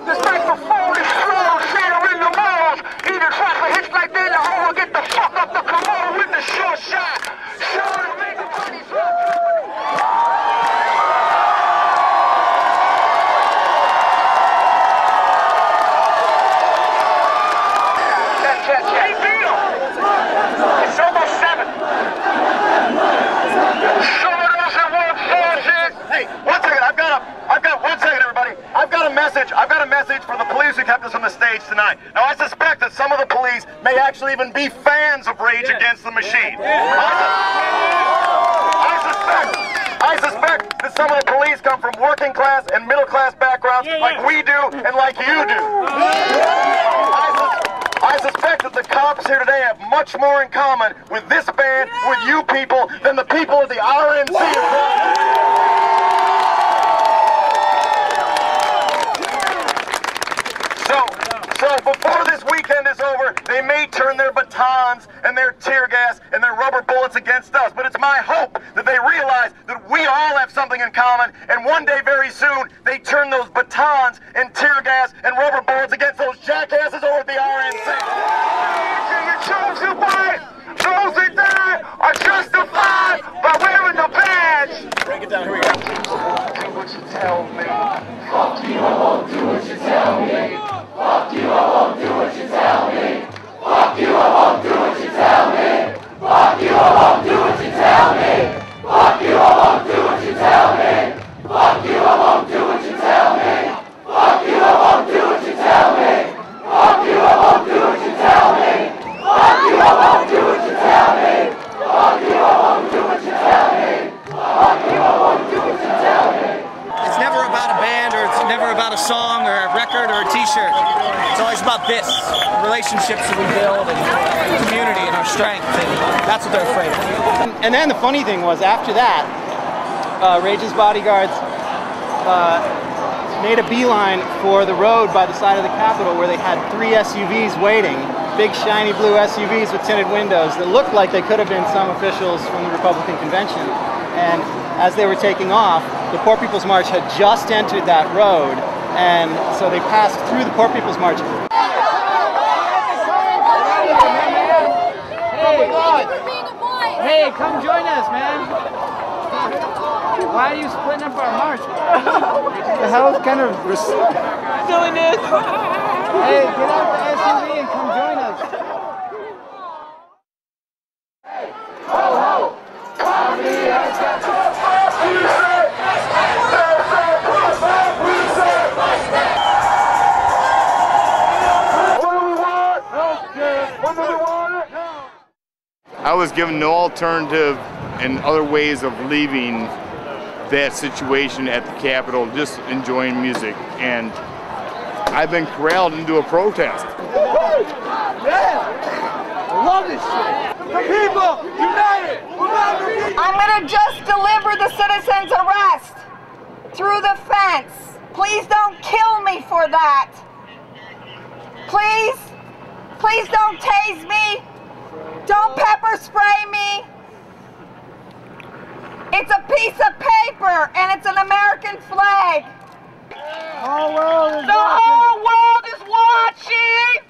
Speaker 23: Despite the foolish flows shattering the walls, even trifling hits like they the whole get the fuck up the commode with the sure shot. Sure to make the party drop. Hey, Beal! It's almost 7. Some of those that want forces. Hey, 1 second. I've got 1 second, everybody. I've got a message for the police who kept us on the stage tonight. Now, I suspect that some of the police may actually even be fans of Rage Against the Machine. I suspect that some of the police come from working class and middle class backgrounds like we do and like you do. I suspect that the cops here today have much more in common with this band, with you people, than the people of the RNC. So before this weekend is over, they may turn their batons and their tear gas and their rubber bullets against us. But it's my hope that they realize that we all have something in common, and one day very soon, they turn those batons and tear gas and rubber bullets against those jackasses over at the RNC. You choose to fight, those that die are justified by wearing the badge. Break it down, here we go. Do what you tell me. Fuck you, I won't do what you tell me. Fuck you, I won't do what you tell me. Fuck you, I won't do what you tell me. Fuck you, I won't do what you tell me. Fuck you, I won't do what you tell me. Fuck you, I won't do what you tell me. Fuck you, I won't do what you tell me. Fuck you, I won't do what you tell me. Fuck you, I won't do what you tell me. Fuck you, I won't do what you tell me. Fuck you, I won't do what you tell me.
Speaker 1: It's never about a band, or it's never about a song or a record or a t-shirt. It's always about this, relationships that we build and community and our strength, and that's what they're afraid of.
Speaker 26: And then the funny thing was, after that, Rage's bodyguards made a beeline for the road by the side of the Capitol where they had 3 SUVs waiting, big shiny blue SUVs with tinted windows that looked like they could have been some officials from the Republican convention. And as they were taking off, the Poor People's March had just entered that road, and so they passed through the Poor People's March.
Speaker 3: Hey, come join us, man. Why are you splitting up our march?
Speaker 26: The hell kind of
Speaker 3: silliness.
Speaker 26: Hey, get out the SUV and come join us.
Speaker 23: Ho, ho! Comedy has got to
Speaker 19: I was given no alternative and other ways of leaving that situation at the Capitol, just enjoying music, and I've been corralled into a protest.
Speaker 23: Yeah! I love this shit! The people united!
Speaker 6: I'm gonna just deliver the citizen's arrest through the fence. Please don't kill me for that. Please? Please don't tase me. Don't pepper spray me. It's a piece of paper and it's an American flag. The whole world is watching.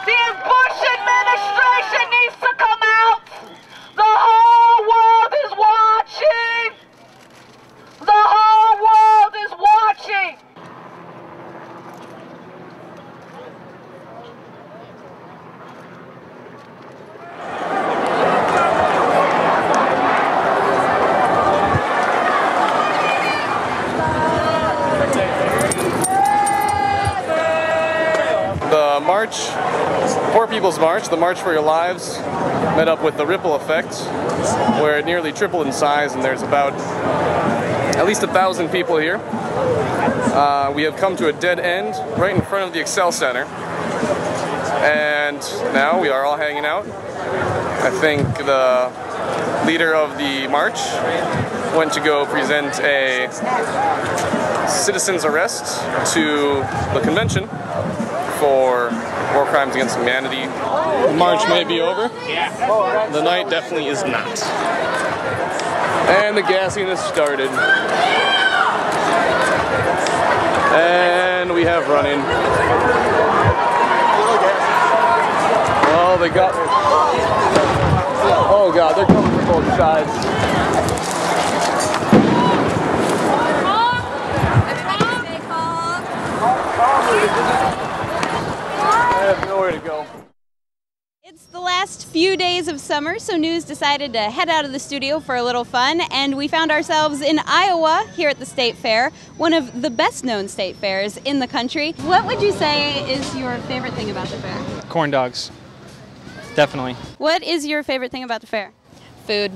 Speaker 6: The Bush administration needs to come out. The whole world is watching. The whole world is watching.
Speaker 9: march, Poor People's March, the March for Your Lives, met up with the Ripple Effect, where it nearly tripled in size, and there's about at least 1,000 people here. We have come to a dead end right in front of the Excel Center, and now we are all hanging out. I think the leader of the march went to go present a citizen's arrest to the convention for war crimes against humanity. The march may be over. The night definitely is not. And the gassing has started. And we have running. Well, they got... Oh god, they're coming from both sides. I have nowhere to go.
Speaker 4: It's the last few days of summer, so News decided to head out of the studio for a little fun, and we found ourselves in Iowa here at the State Fair, one of the best known state fairs in the country. What would you say is your favorite thing about the fair?
Speaker 26: Corn dogs. Definitely.
Speaker 4: What is your favorite thing about the fair? Food.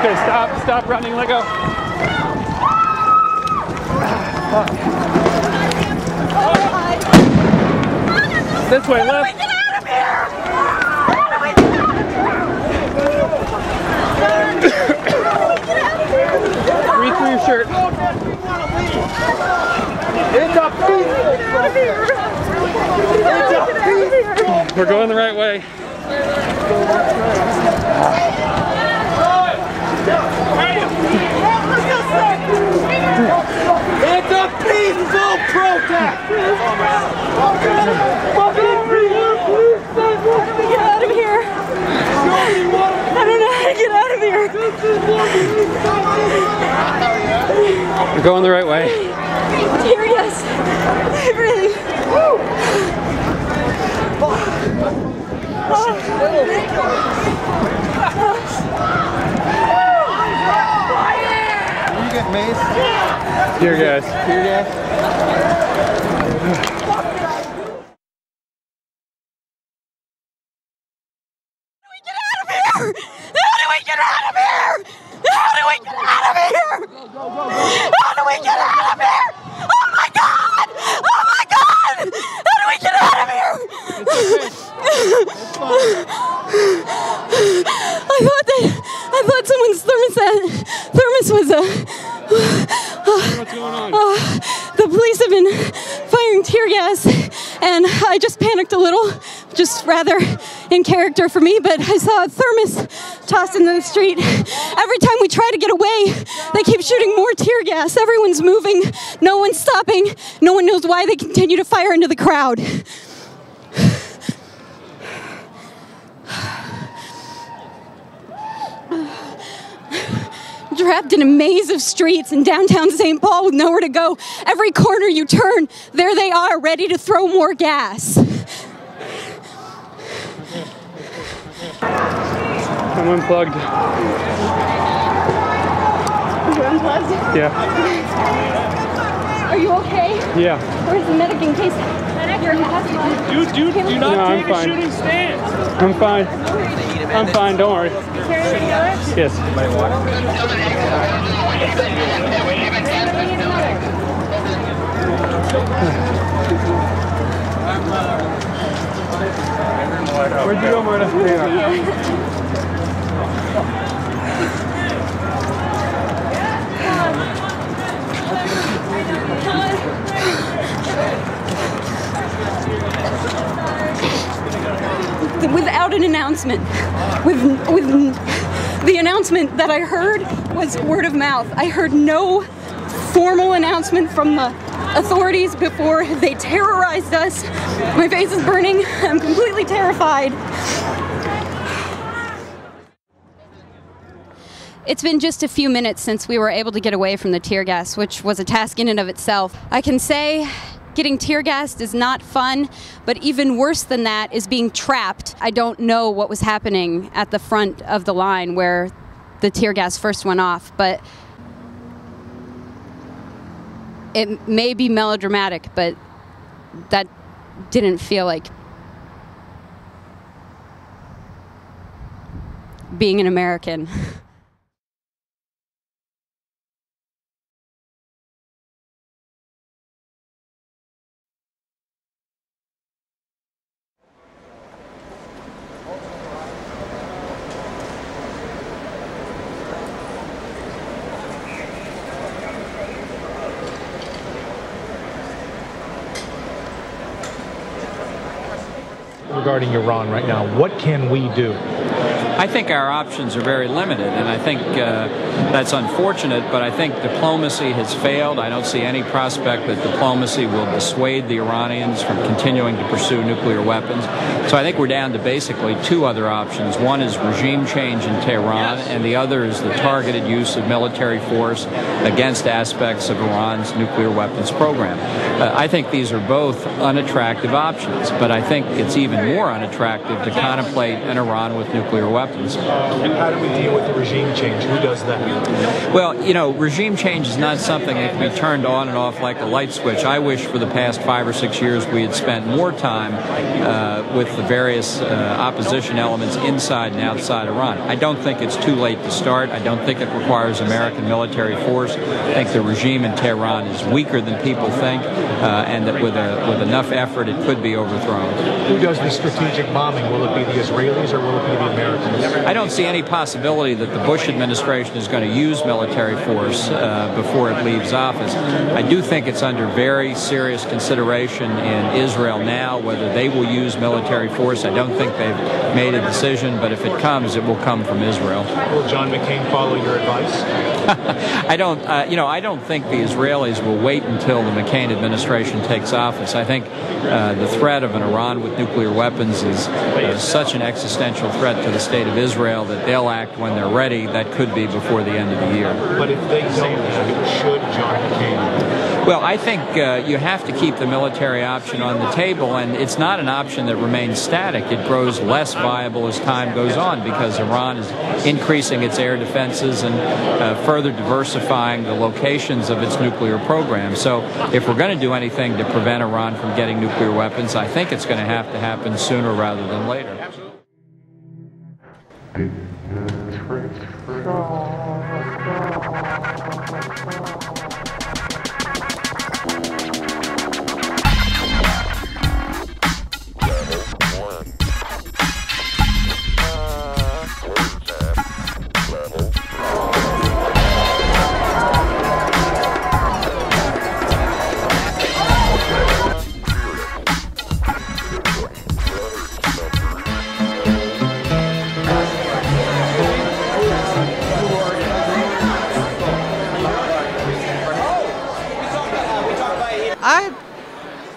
Speaker 3: Okay, stop running, let go. This way, left.
Speaker 6: Get out of here!
Speaker 3: Reach through your shirt. It's a piece! We're going the right way.
Speaker 6: It's a peaceful protest!
Speaker 4: Get out of here! I don't know how to get out of here!
Speaker 3: We're going the right way.
Speaker 4: Here, yes. Really.
Speaker 27: You get maced?
Speaker 3: Tear gas.
Speaker 27: Tear gas?
Speaker 6: How do we get out of here? How do we get out of here? How do we get out of here? Oh my god! Oh my god! How do we get out of here? I thought someone's thermos was
Speaker 3: What's going on?
Speaker 4: the police have been firing tear gas, and I just panicked a little, just rather in character for me, but I saw a thermos tossed into the street. Every time we try to get away, they keep shooting more tear gas. Everyone's moving, no one's stopping, no one knows why they continue to fire into the crowd. Trapped in a maze of streets in downtown St. Paul with nowhere to go. Every corner you turn, there they are, ready to throw more gas.
Speaker 3: I'm unplugged.
Speaker 4: You're unplugged?
Speaker 3: Yeah.
Speaker 4: Are you okay?
Speaker 3: Yeah.
Speaker 4: Where's the medic in case your gas?
Speaker 3: Do not take a shooting stance. I'm fine. I'm fine, don't worry. Yes. Where'd you go, Marta?
Speaker 4: Without an announcement, with the announcement that I heard was word of mouth. I heard no formal announcement from the authorities before they terrorized us. My face is burning. I'm completely terrified. It's been just a few minutes since we were able to get away from the tear gas, which was a task in and of itself. I can say getting tear gassed is not fun, but even worse than that is being trapped. I don't know what was happening at the front of the line where the tear gas first went off, but it may be melodramatic, but that didn't feel like being an American.
Speaker 8: Regarding Iran right now, what can we do?
Speaker 2: I think our options are very limited, and I think that's unfortunate, but I think diplomacy has failed. I don't see any prospect that diplomacy will dissuade the Iranians from continuing to pursue nuclear weapons. So I think we're down to basically two other options. One is regime change in Tehran, and the other is the targeted use of military force against aspects of Iran's nuclear weapons program. I think these are both unattractive options, but I think it's even more unattractive to contemplate an Iran with nuclear weapons.
Speaker 8: And how do we deal with the regime change? Who does that?
Speaker 2: Well, you know, regime change is not something that can be turned on and off like a light switch. I wish for the past 5 or 6 years we had spent more time with the various opposition elements inside and outside Iran. I don't think it's too late to start. I don't think it requires American military force. I think the regime in Tehran is weaker than people think, and that with enough effort it could be overthrown.
Speaker 8: Who does the strategic bombing? Will it be the Israelis or will it be the Americans?
Speaker 2: I don't see any possibility that the Bush administration is going to use military force before it leaves office. I do think it's under very serious consideration in Israel now whether they will use military force. I don't think they've made a decision, but if it comes, it will come from Israel.
Speaker 8: Will John McCain follow your advice?
Speaker 2: I don't think the Israelis will wait until the McCain administration takes office. I think the threat of an Iran with nuclear weapons is such an existential threat to the state of Israel that they'll act when they're ready. That could be before the end of the year.
Speaker 8: But if they don't, should John McCain?
Speaker 2: Well, I think you have to keep the military option on the table, and it's not an option that remains static. It grows less viable as time goes on because Iran is increasing its air defenses and further diversifying the locations of its nuclear program. So if we're going to do anything to prevent Iran from getting nuclear weapons, I think it's going to have to happen sooner rather than later.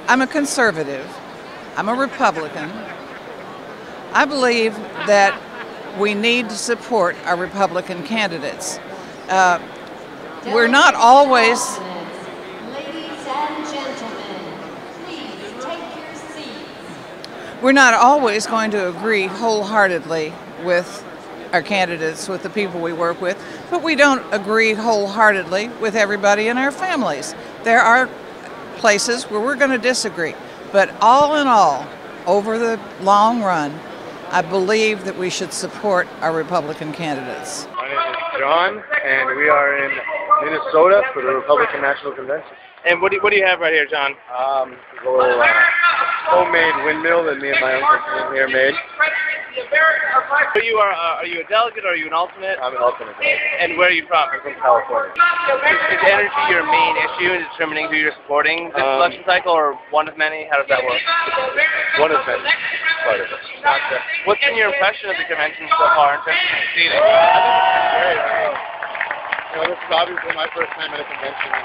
Speaker 5: I'm a conservative. I'm a Republican. I believe that we need to support our Republican candidates. We're not always...
Speaker 7: Ladies and gentlemen, please take your seats.
Speaker 5: We're not always going to agree wholeheartedly with our candidates, with the people we work with, but we don't agree wholeheartedly with everybody in our families. There are places where we're going to disagree, but all in all, over the long run, I believe that we should support our Republican candidates.
Speaker 10: My name is John, and we are in Minnesota for the Republican National Convention.
Speaker 11: And what do you have right here, John?
Speaker 10: A little homemade windmill that me and my uncle came here made.
Speaker 11: Are you a delegate or are you an alternate?
Speaker 10: I'm an alternate.
Speaker 11: And where are you from?
Speaker 10: I'm from California.
Speaker 11: Is energy your main issue in determining who you're supporting this election cycle, or one of many? How does that work?
Speaker 10: One of many. Part of it.
Speaker 11: Gotcha. What's been your impression of the convention so far in terms of succeeding?
Speaker 10: I think it's great. I mean, this is obviously my first time at a convention, and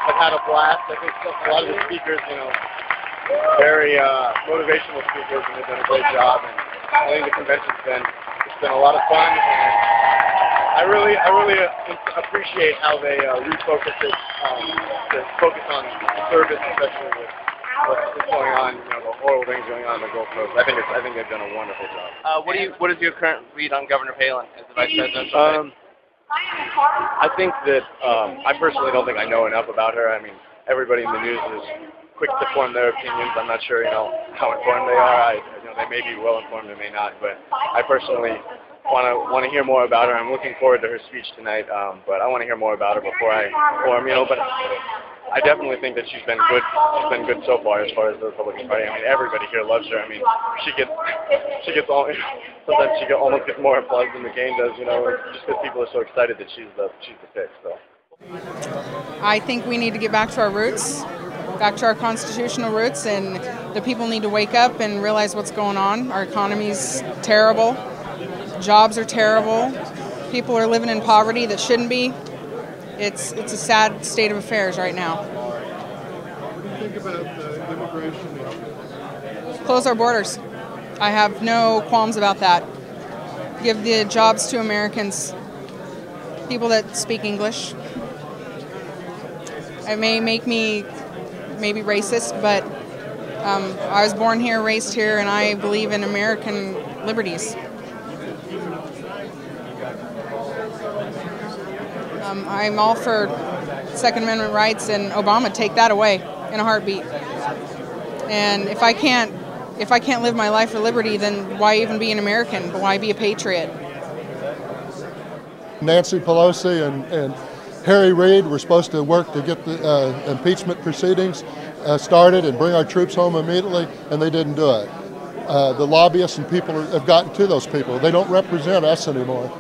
Speaker 10: I've had a blast. I think a lot of the speakers, very motivational speakers, and they've done a great job. And I think the convention's been It's been a lot of fun, and I really appreciate how they refocus it to focus on service, especially with what's going on, you know, the horrible things going on in the Gulf Coast. I think they've done a wonderful job.
Speaker 11: What is your current read on Governor Palin as the vice presidential?
Speaker 10: I think that I personally don't think I know enough about her. I mean, everybody in the news is quick to form their opinions. I'm not sure, you know, how informed they are. They may be well informed, they may not. But I personally want to hear more about her. I'm looking forward to her speech tonight. But I want to hear more about her before I form, you know. But I definitely think that she's been good. She's been good so far as the Republican Party. I mean, everybody here loves her. I mean, she gets all. Sometimes she almost gets more applause than McCain does. You know, just because people are so excited that she's the pick. So.
Speaker 12: I think we need to get back to our roots, back to our constitutional roots, and the people need to wake up and realize what's going on. Our economy's terrible, jobs are terrible, people are living in poverty that shouldn't be. It's a sad state of affairs right now.
Speaker 13: What do you think about the immigration issue?
Speaker 12: Close our borders. I have no qualms about that. Give the jobs to Americans, people that speak English. It may make me maybe racist, but I was born here, raised here, and I believe in American liberties. I'm all for Second Amendment rights, and Obama take that away in a heartbeat. And if I can't live my life for liberty, then why even be an American? Why be a patriot?
Speaker 13: Nancy Pelosi and Harry Reid were supposed to work to get the impeachment proceedings started and bring our troops home immediately, and they didn't do it. The lobbyists and people have gotten to those people. They don't represent us anymore.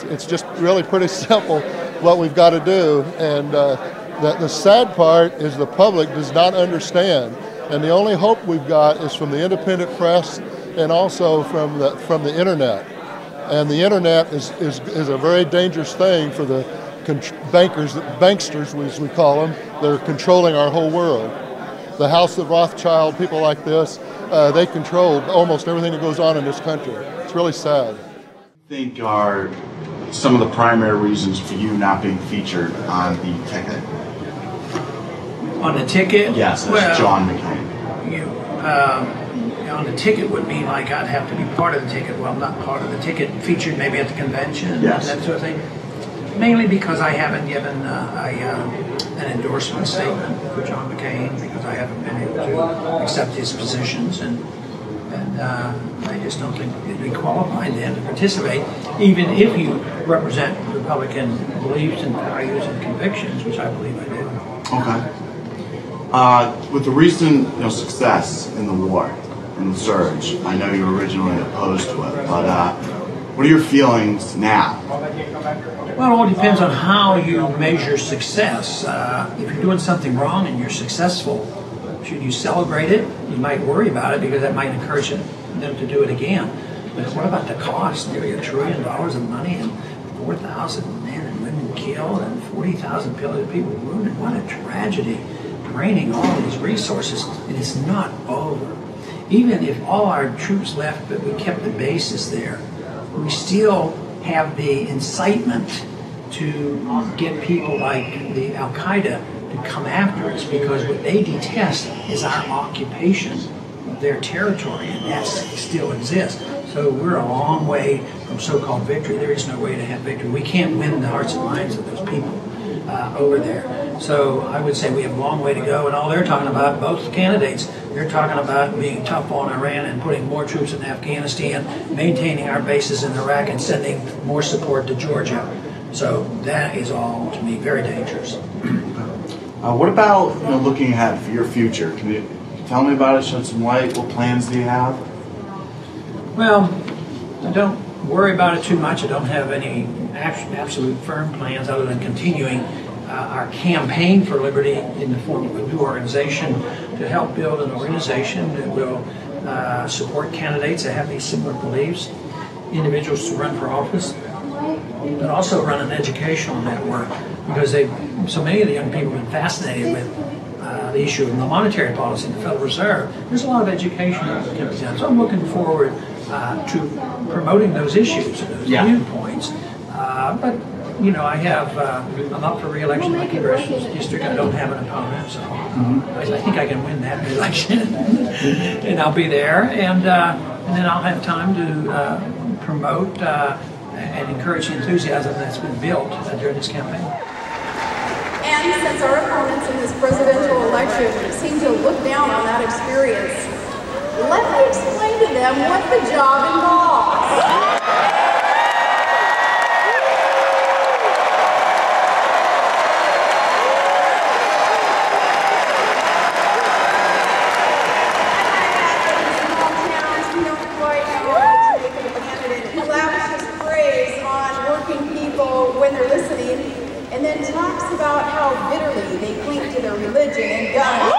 Speaker 13: It's just really pretty simple what we've got to do, and the sad part is the public does not understand, and the only hope we've got is from the independent press and also from the internet. And the internet is a very dangerous thing for the banksters, as we call them, that are controlling our whole world. The House of Rothschild, people like this, they control almost everything that goes on in this country. It's really sad.
Speaker 27: I think are some of the primary reasons for you not being featured on the ticket?
Speaker 14: On the ticket?
Speaker 27: Yes, that's John McCain.
Speaker 14: On the ticket would mean like I'd have to be part of the ticket. Well, not part of the ticket, featured maybe at the convention,
Speaker 27: yes,
Speaker 14: that sort of thing. Mainly because I haven't given an endorsement statement for John McCain, because I haven't been able to accept his positions, and I just don't think it'd be qualified then to participate, even if you represent Republican beliefs and values and convictions, which I believe I do.
Speaker 27: Okay. With the recent success in the war, in the surge, I know you were originally opposed to it, but what are your feelings now?
Speaker 14: Well, it all depends on how you measure success. If you're doing something wrong and you're successful, should you celebrate it? You might worry about it because that might encourage them to do it again. But what about the cost? Nearly $1 trillion of money and 4,000 men and women killed and 40,000 people wounded. What a tragedy. Draining all these resources, and it's not over. Even if all our troops left, but we kept the bases there, we still have the incitement to get people like the Al-Qaeda to come after us, because what they detest is our occupation of their territory, and that still exists. So we're a long way from so-called victory. There is no way to have victory. We can't win the hearts and minds of those people over there. So I would say we have a long way to go, and all they're talking about, both candidates, they're talking about being tough on Iran and putting more troops in Afghanistan, maintaining our bases in Iraq, and sending more support to Georgia. So that is all, to me, very dangerous.
Speaker 27: What about looking ahead for your future? Can you tell me about it, shed some light? What plans do you have?
Speaker 14: Well, I don't worry about it too much. I don't have any absolute firm plans other than continuing our campaign for liberty in the form of a new organization to help build an organization that will support candidates that have these similar beliefs, individuals to run for office, but also run an educational network, because so many of the young people have been fascinated with the issue of the monetary policy in the Federal Reserve, there's a lot of education that can be done. So I'm looking forward to promoting those issues and those viewpoints. But you know, I'm up for re-election in my congressional district. I don't have an opponent, so I think I can win that re-election, and I'll be there, and then I'll have time to promote and encourage the enthusiasm that's been built during this campaign.
Speaker 15: And since our opponents in this presidential election seem to look down on that experience, let me explain to them what the job involves. When they're listening, and then talks about how bitterly they cling to their religion and guns.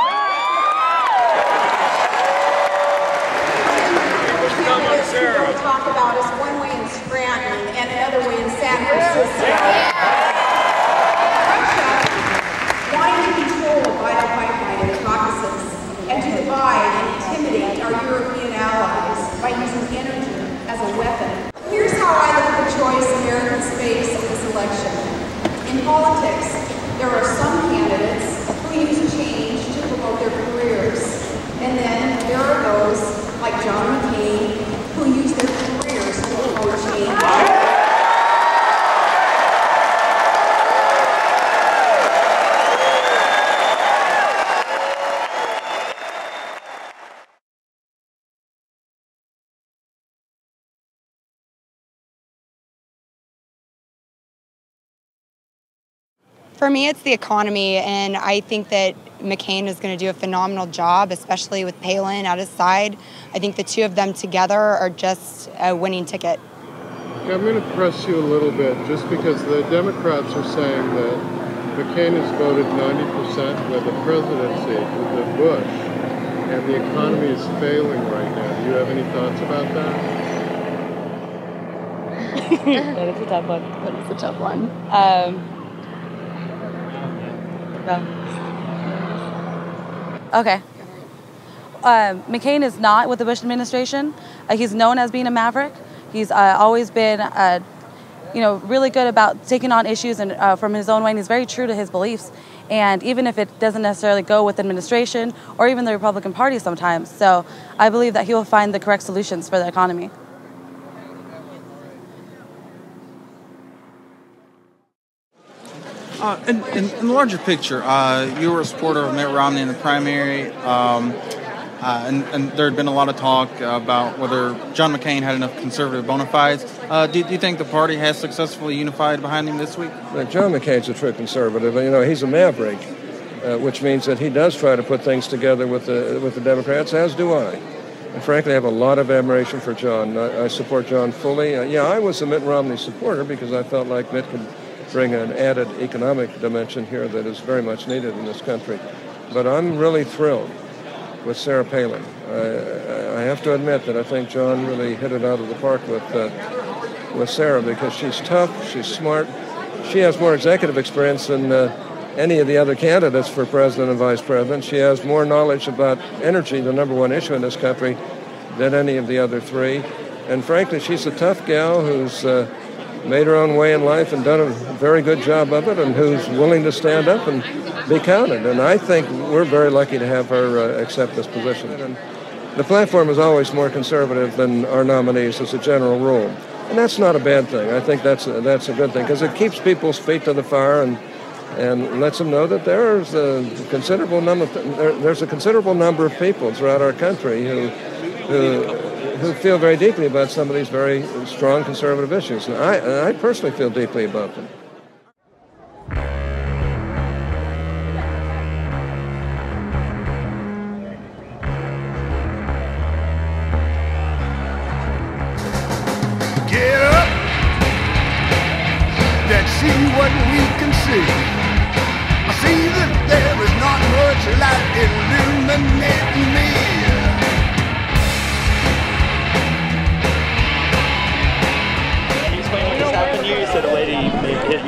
Speaker 15: People talk about us one way in Scranton and another way in San Francisco. Russia wanting to control the vital pipeline in the Caucasus and to divide and intimidate our European allies by using energy as a weapon. Here's how I look at the choice Americans face in this election. In politics, there are some candidates who use change to promote their careers. And then there are those, like John McCain, who use their careers to promote change.
Speaker 16: For me, it's the economy, and I think that McCain is going to do a phenomenal job, especially with Palin at his side. I think the two of them together are just a winning ticket.
Speaker 13: Yeah, I'm going to press you a little bit, just because the Democrats are saying that McCain has voted 90% with the presidency, with Bush, and the economy is failing right now. Do you have any thoughts about that?
Speaker 16: That is a tough one. That is a tough one.
Speaker 17: Okay. McCain is not with the Bush administration. He's known as being a maverick. He's always been, really good about taking on issues and from his own way. And he's very true to his beliefs. And even if it doesn't necessarily go with administration or even the Republican Party sometimes. So I believe that he will find the correct solutions for the economy.
Speaker 18: In the larger picture, you were a supporter of Mitt Romney in the primary, and there had been a lot of talk about whether John McCain had enough conservative bona fides. Do you think the party has successfully unified behind him this week?
Speaker 20: John McCain's a true conservative. He's a maverick, which means that he does try to put things together with the Democrats, as do I. And frankly, I have a lot of admiration for John. I support John fully. I was a Mitt Romney supporter because I felt like Mitt could bring an added economic dimension here that is very much needed in this country. But I'm really thrilled with Sarah Palin. I have to admit that I think John really hit it out of the park with Sarah, because she's tough, she's smart. She has more executive experience than any of the other candidates for president and vice president. She has more knowledge about energy, the number one issue in this country, than any of the other three. And frankly, she's a tough gal who's made her own way in life and done a very good job of it, and who's willing to stand up and be counted. And I think we're very lucky to have her accept this position. And the platform is always more conservative than our nominees as a general rule. And that's not a bad thing. I think that's a good thing, because it keeps people's feet to the fire and lets them know that there's a considerable number of people throughout our country who feel very deeply about some of these very strong conservative issues. And I personally feel deeply about them.
Speaker 21: Get up and see what we can see. I see that there is not much light illuminating me.
Speaker 22: You said a lady hit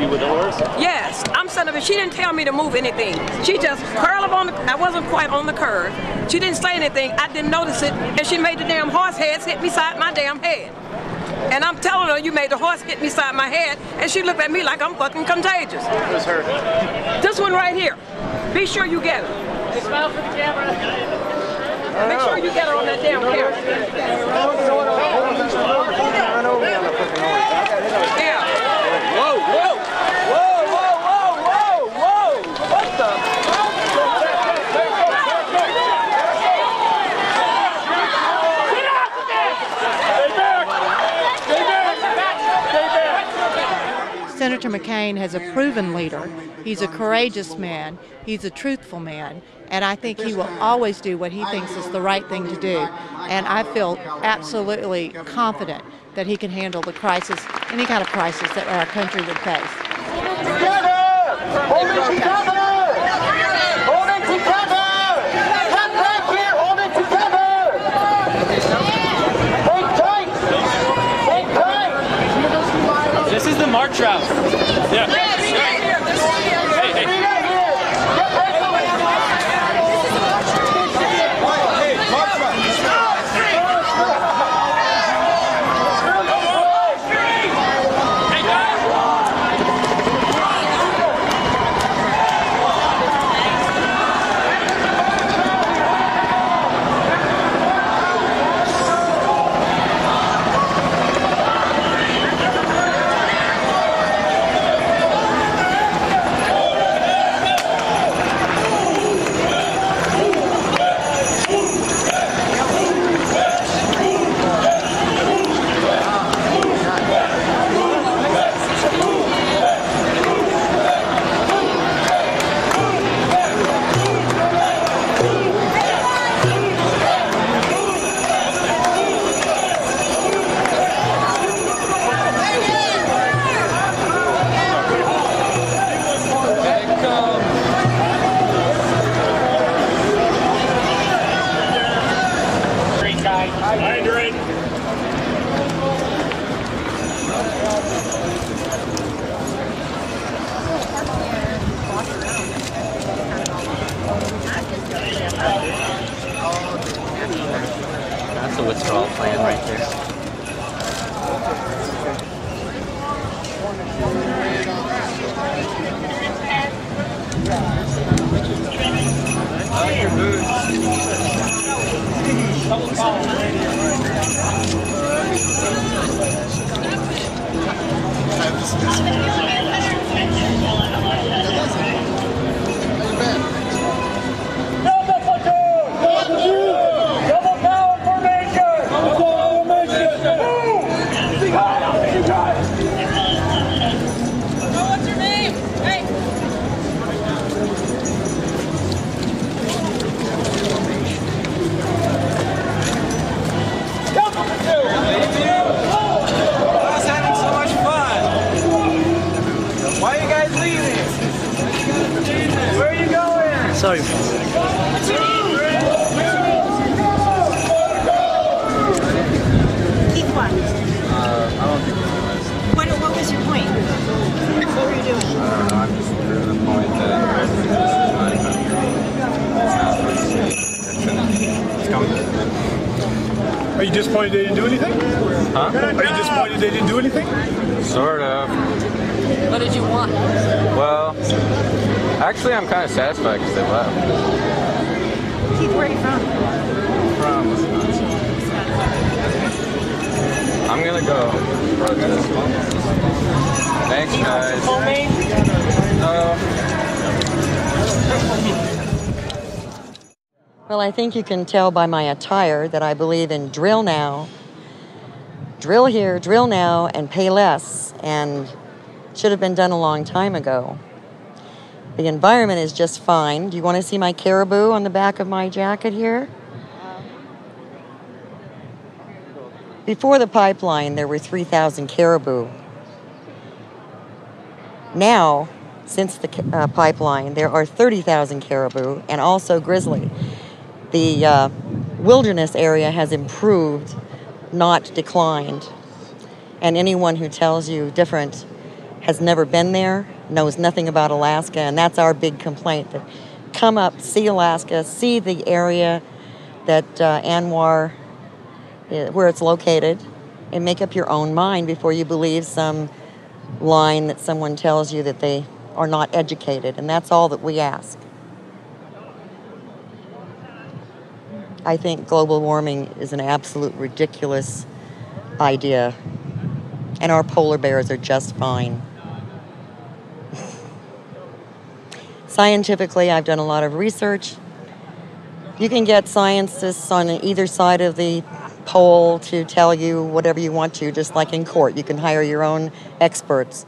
Speaker 1: front of it. She didn't tell me to move anything. She just curled up on the, I wasn't quite on the curve. She didn't say anything. I didn't notice it. And she made the damn horse heads hit me side my damn head. And I'm telling her, you made the horse hit me side my head. And she looked at me like I'm fucking contagious.
Speaker 3: Who's her?
Speaker 1: This one right here. Be sure you get it.
Speaker 3: Hey, smile for the camera.
Speaker 1: Make sure you get her on that damn camera. Yeah.
Speaker 3: Whoa, whoa, whoa, whoa, whoa, whoa, whoa. What the?
Speaker 9: Senator McCain has a proven leader. He's a courageous man. He's a truthful man. And I think he will always do what he thinks is the right thing to do. And I feel absolutely confident that he can handle the crisis, any kind of crisis that our country would face.
Speaker 21: Together! Hold it together! Hold it together! Come back here, hold it together! Hold tight! Hold tight!
Speaker 3: This is the march route. Yeah. Hey, hey.
Speaker 19: That's the withdrawal plan right there. Sorry.
Speaker 22: Keep one.
Speaker 19: I don't think it was.
Speaker 22: What was your point? What were you doing?
Speaker 19: I don't know. I'm just proving the point that it's coming.
Speaker 23: Are you disappointed they didn't do anything?
Speaker 19: Huh?
Speaker 23: Are you disappointed they didn't do anything?
Speaker 19: Sort of.
Speaker 22: What did you want?
Speaker 19: Well, actually, I'm kind of satisfied because they left.
Speaker 22: Keith, where are you from?
Speaker 19: From Wisconsin. I'm gonna go protest. Thanks, guys.
Speaker 24: Well, I think you can tell by my attire that I believe in drill now, drill here, drill now, and pay less, and should have been done a long time ago. The environment is just fine. Do you want to see my caribou on the back of my jacket here? Before the pipeline, there were 3,000 caribou. Now, since the pipeline, there are 30,000 caribou and also grizzly. The wilderness area has improved, not declined. And anyone who tells you different has never been there knows nothing about Alaska, and that's our big complaint. That come up, see Alaska, see the area that Anwar, where it's located, and make up your own mind before you believe some line that someone tells you that they are not educated, and that's all that we ask. I think global warming is an absolute ridiculous idea, and our polar bears are just fine. Scientifically, I've done a lot of research. You can get scientists on either side of the pole to tell you whatever you want to, just like in court. You can hire your own experts.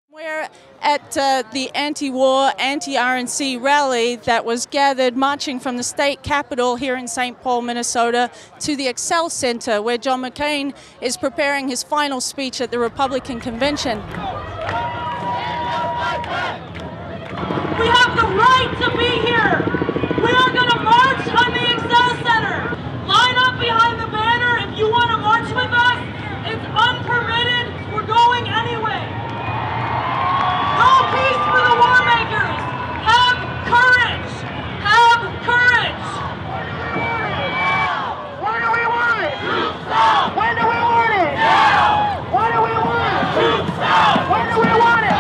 Speaker 2: We're at the anti-war, anti-RNC rally that was gathered marching from the state capitol here in St. Paul, Minnesota, to the Excel Center, where John McCain is preparing his final speech at the Republican convention.
Speaker 4: We have the right to be here. We are going to march on the Excel Center. Line up behind the banner if you want to march with us. It's unpermitted. We're going anyway. No peace for the war makers. Have courage. Have courage. When do we want it? When do we want it? Now. When do we want it? Now. When do we want it?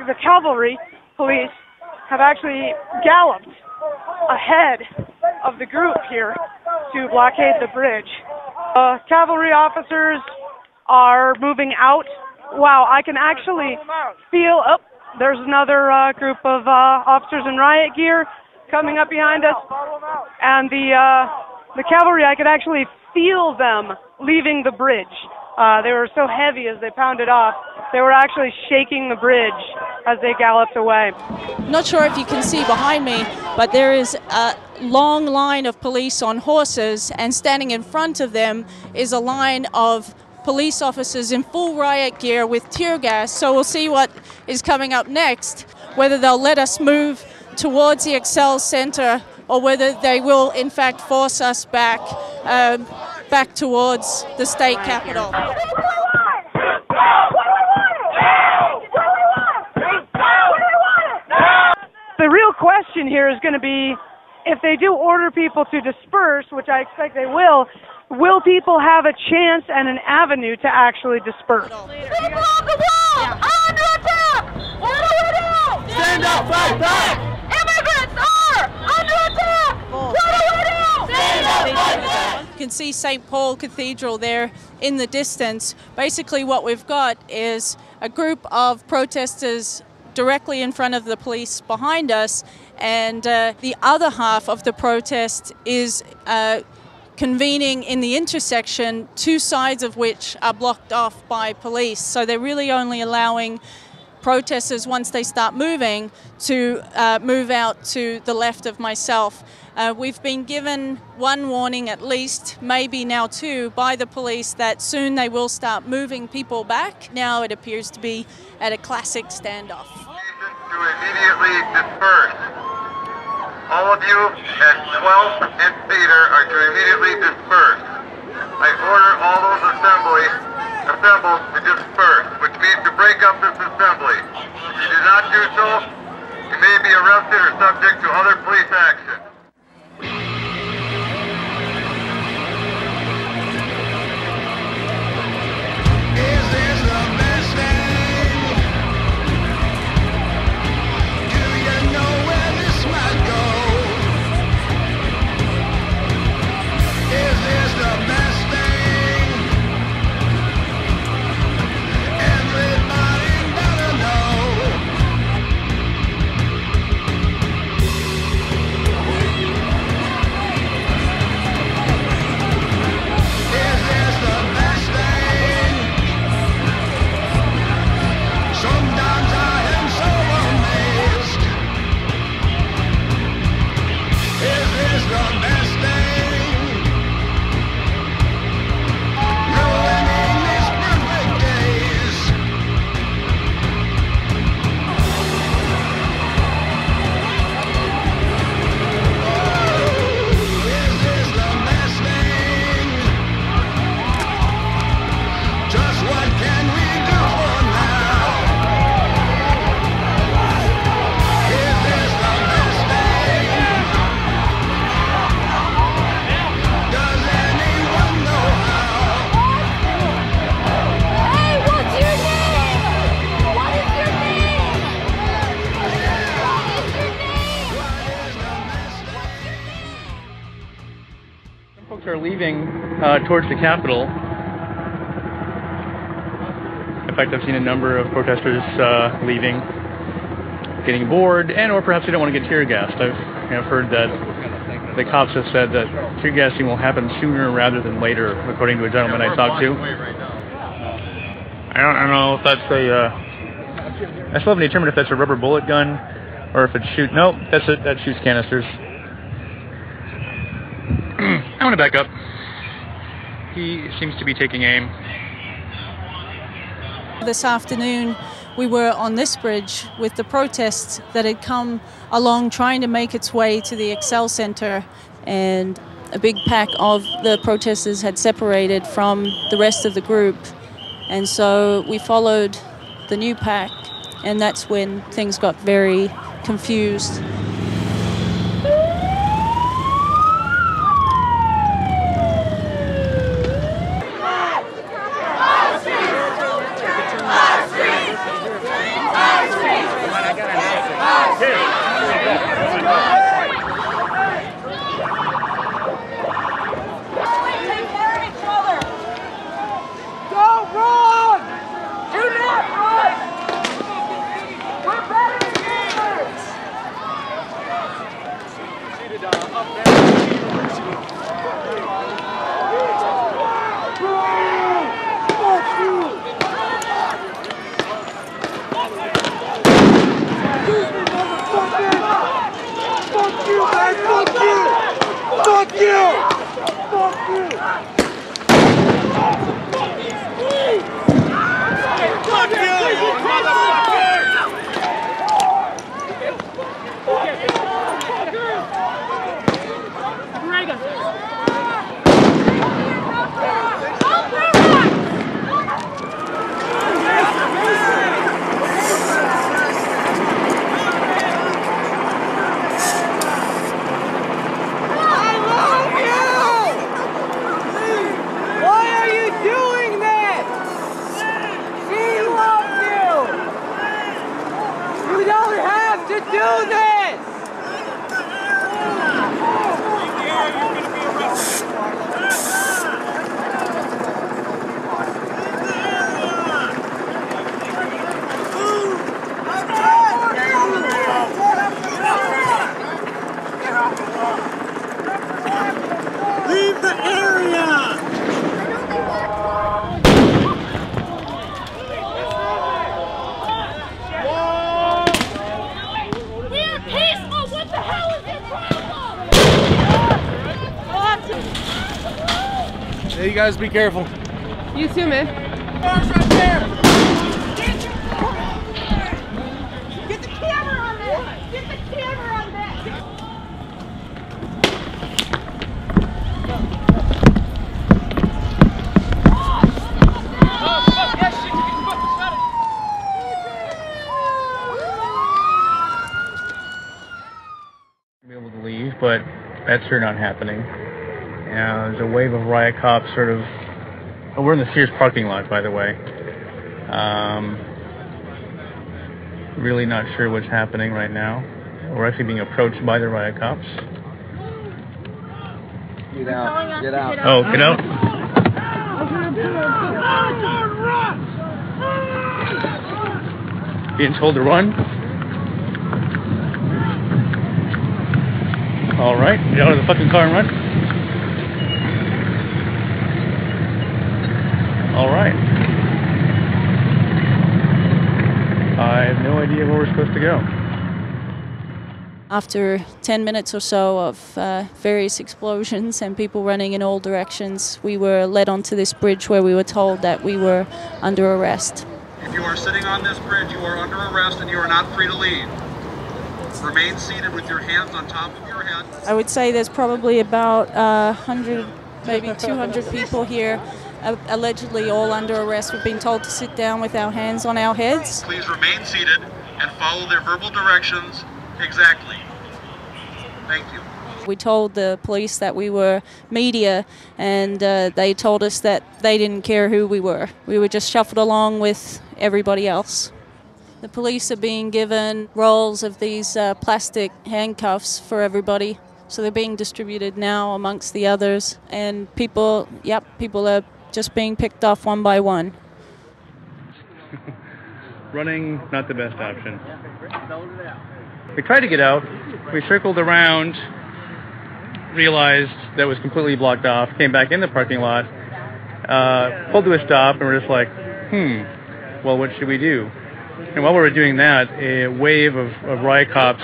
Speaker 6: The cavalry police have actually galloped ahead of the group here to blockade the bridge. Cavalry officers are moving out. Wow, I can actually feel, there's another group of officers in riot gear coming up behind us. And the cavalry, I could actually feel them leaving the bridge. They were so heavy as they pounded off. They were actually shaking the bridge as they galloped away.
Speaker 2: Not sure if you can see behind me, but there is a long line of police on horses, and standing in front of them is a line of police officers in full riot gear with tear gas. So we'll see what is coming up next, whether they'll let us move towards the Excel Center or whether they will in fact force us back towards the state capitol.
Speaker 6: The real question here is going to be, if they do order people to disperse, which I expect they will people have a chance and an avenue to actually disperse?
Speaker 4: People on the wall are under attack! What do we do? Stand up, fight back! Immigrants are under attack! What do we do? Stand up, fight back!
Speaker 2: You can see St. Paul Cathedral there in the distance. Basically what we've got is a group of protesters directly in front of the police behind us, and the other half of the protest is convening in the intersection, two sides of which are blocked off by police. So they're really only allowing protesters, once they start moving, to move out to the left of myself. We've been given one warning at least, maybe now two, by the police that soon they will start moving people back. Now it appears to be at a classic standoff.
Speaker 7: To immediately disperse. All of you at 12th and Cedar are to immediately disperse. I order all those assembled to disperse, which means to break up this assembly. If you do not do so, you may be arrested or subject to other police action.
Speaker 5: Folks are leaving towards the Capitol. In fact, I've seen a number of protesters leaving, getting bored, and or perhaps they don't want to get tear gassed. I've heard that the cops have said that tear gassing will happen sooner rather than later, according to a gentleman I talked to. I don't know if that's I still haven't determined if that's a rubber bullet gun or if it's Nope, that shoots canisters. I want to back up. He seems to be taking aim.
Speaker 2: This afternoon, we were on this bridge with the protests that had come along trying to make its way to the Excel Center, and a big pack of the protesters had separated from the rest of the group. And so we followed the new pack, and that's when things got very confused.
Speaker 5: Hey, you guys be careful.
Speaker 8: You too, man.
Speaker 21: Cars right there!
Speaker 15: Get the camera on that! Get the camera on that!
Speaker 5: Be able to leave, but that's sure not happening. There's a wave of riot cops sort of... Oh, we're in the Sears parking lot, by the way. Really not sure what's happening right now. We're actually being approached by the riot cops.
Speaker 10: Get out. Get out.
Speaker 5: Oh, get out. Being told to run. All right, get out of the fucking car and run. All right. I have no idea where we're supposed to go.
Speaker 2: After 10 minutes or so of various explosions and people running in all directions, we were led onto this bridge where we were told that we were under arrest.
Speaker 11: If you are sitting on this bridge, you are under arrest and you are not free to leave. Remain seated with your hands on top of your head.
Speaker 2: I would say there's probably about 100, maybe 200 people here, allegedly all under arrest. We've been told to sit down with our hands on our heads.
Speaker 11: Please remain seated and follow their verbal directions exactly. Thank you.
Speaker 2: We told the police that we were media, and they told us that they didn't care who we were. We were just shuffled along with everybody else. The police are being given rolls of these plastic handcuffs for everybody, So they're being distributed now amongst the others, and people are just being picked off one by one.
Speaker 5: Running, not the best option. We tried to get out. We circled around, realized that it was completely blocked off, came back in the parking lot, pulled to a stop, and we're just like, well, what should we do? And while we were doing that, a wave of riot cops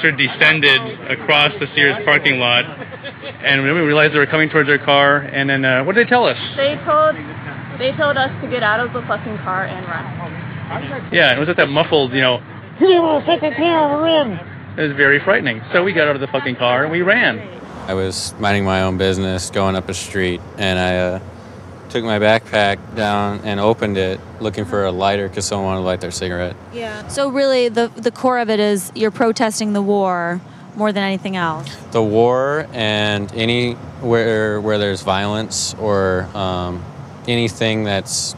Speaker 5: sort of descended across the Sears parking lot, and we realized they were coming towards our car, and then what did they tell us?
Speaker 8: They told us to get out of the fucking car and run.
Speaker 5: Yeah, it was at that muffled, you know, it was very frightening. So we got out of the fucking car and we ran.
Speaker 12: I was minding my own business, going up a street, and I took my backpack down and opened it, looking for a lighter because someone wanted to light their cigarette.
Speaker 13: Yeah. So really, the core of it is you're protesting the war more than anything else.
Speaker 12: The war and anywhere where there's violence or anything that's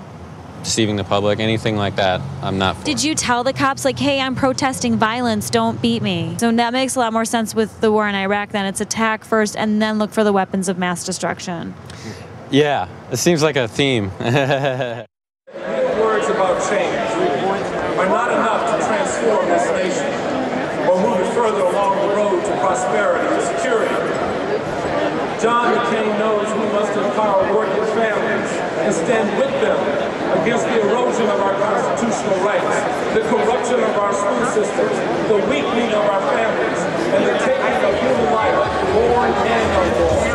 Speaker 12: deceiving the public, anything like that, I'm not for.
Speaker 13: Did you tell the cops, like, hey, I'm protesting violence, don't beat me? So that makes a lot more sense with the war in Iraq then. It's attack first and then look for the weapons of mass destruction.
Speaker 12: Yeah, it seems like a theme.
Speaker 14: Words about change are not enough to transform this nation or move it further along the road to prosperity and security. John McCain knows we must empower working families and stand with them against the erosion of our constitutional rights, the corruption of our school systems, the weakening of our families, and the taking of human life, born and unborn.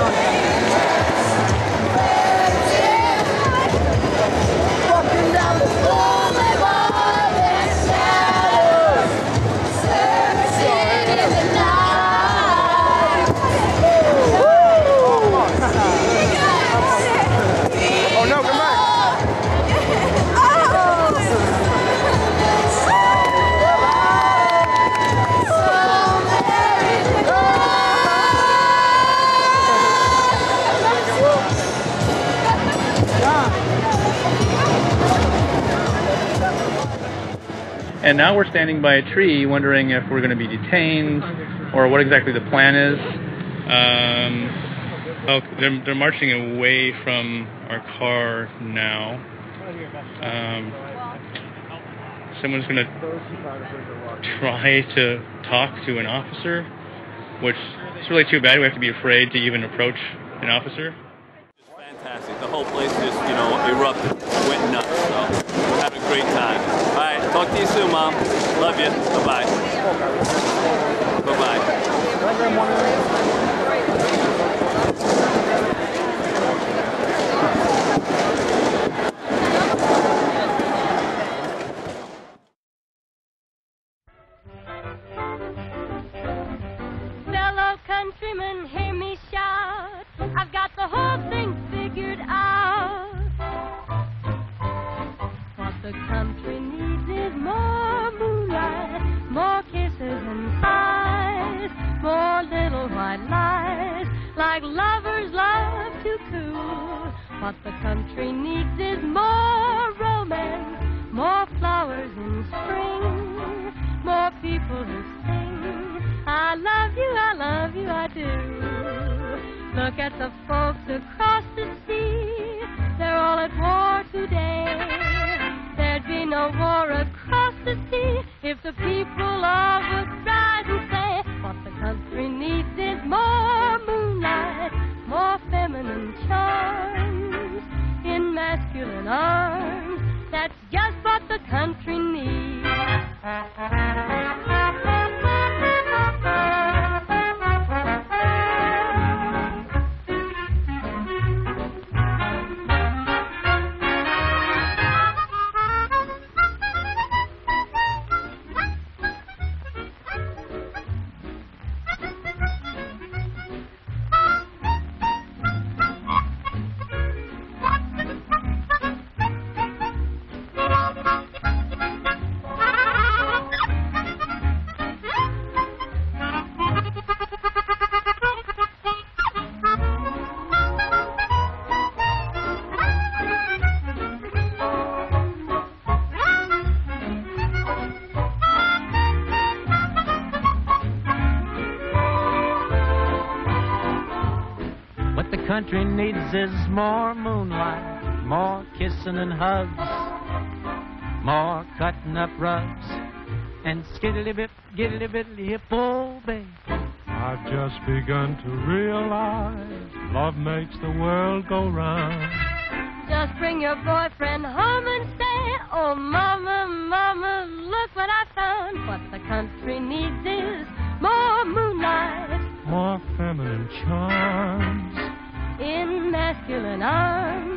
Speaker 5: And now we're standing by a tree wondering if we're going to be detained or what exactly the plan is. They're marching away from our car now. Someone's going to try to talk to an officer, which is really too bad. We have to be afraid to even approach an officer.
Speaker 25: Fantastic. The whole place just, erupted, went nuts. So we're having a great time. All right, talk to you soon, Mom. Love you. Bye-bye. Bye-bye.
Speaker 4: Fellow countrymen, hear me shout. I've got the whole thing figured out. What the country needs is more moonlight, more kisses and sighs, more little white lies, like lovers love to coo. What the country needs is more romance, more flowers in spring, more people who sing, I love you, I do. Look at the folks across the sea, they're all at war today. There'd be no war across the sea if the people all would rise and say, what the country needs is more moonlight, more feminine charms in masculine arms. That's just what the country needs.
Speaker 1: country needs is more moonlight, more kissing and hugs, more cutting up rugs, and skiddly-bit, giddly-bit, oh, babe.
Speaker 16: I've just begun to realize love makes the world go round.
Speaker 17: Just bring your boyfriend home and say, oh, mama, mama, look what I found. What the country needs is more moonlight,
Speaker 16: more feminine charms,
Speaker 17: in masculine arms.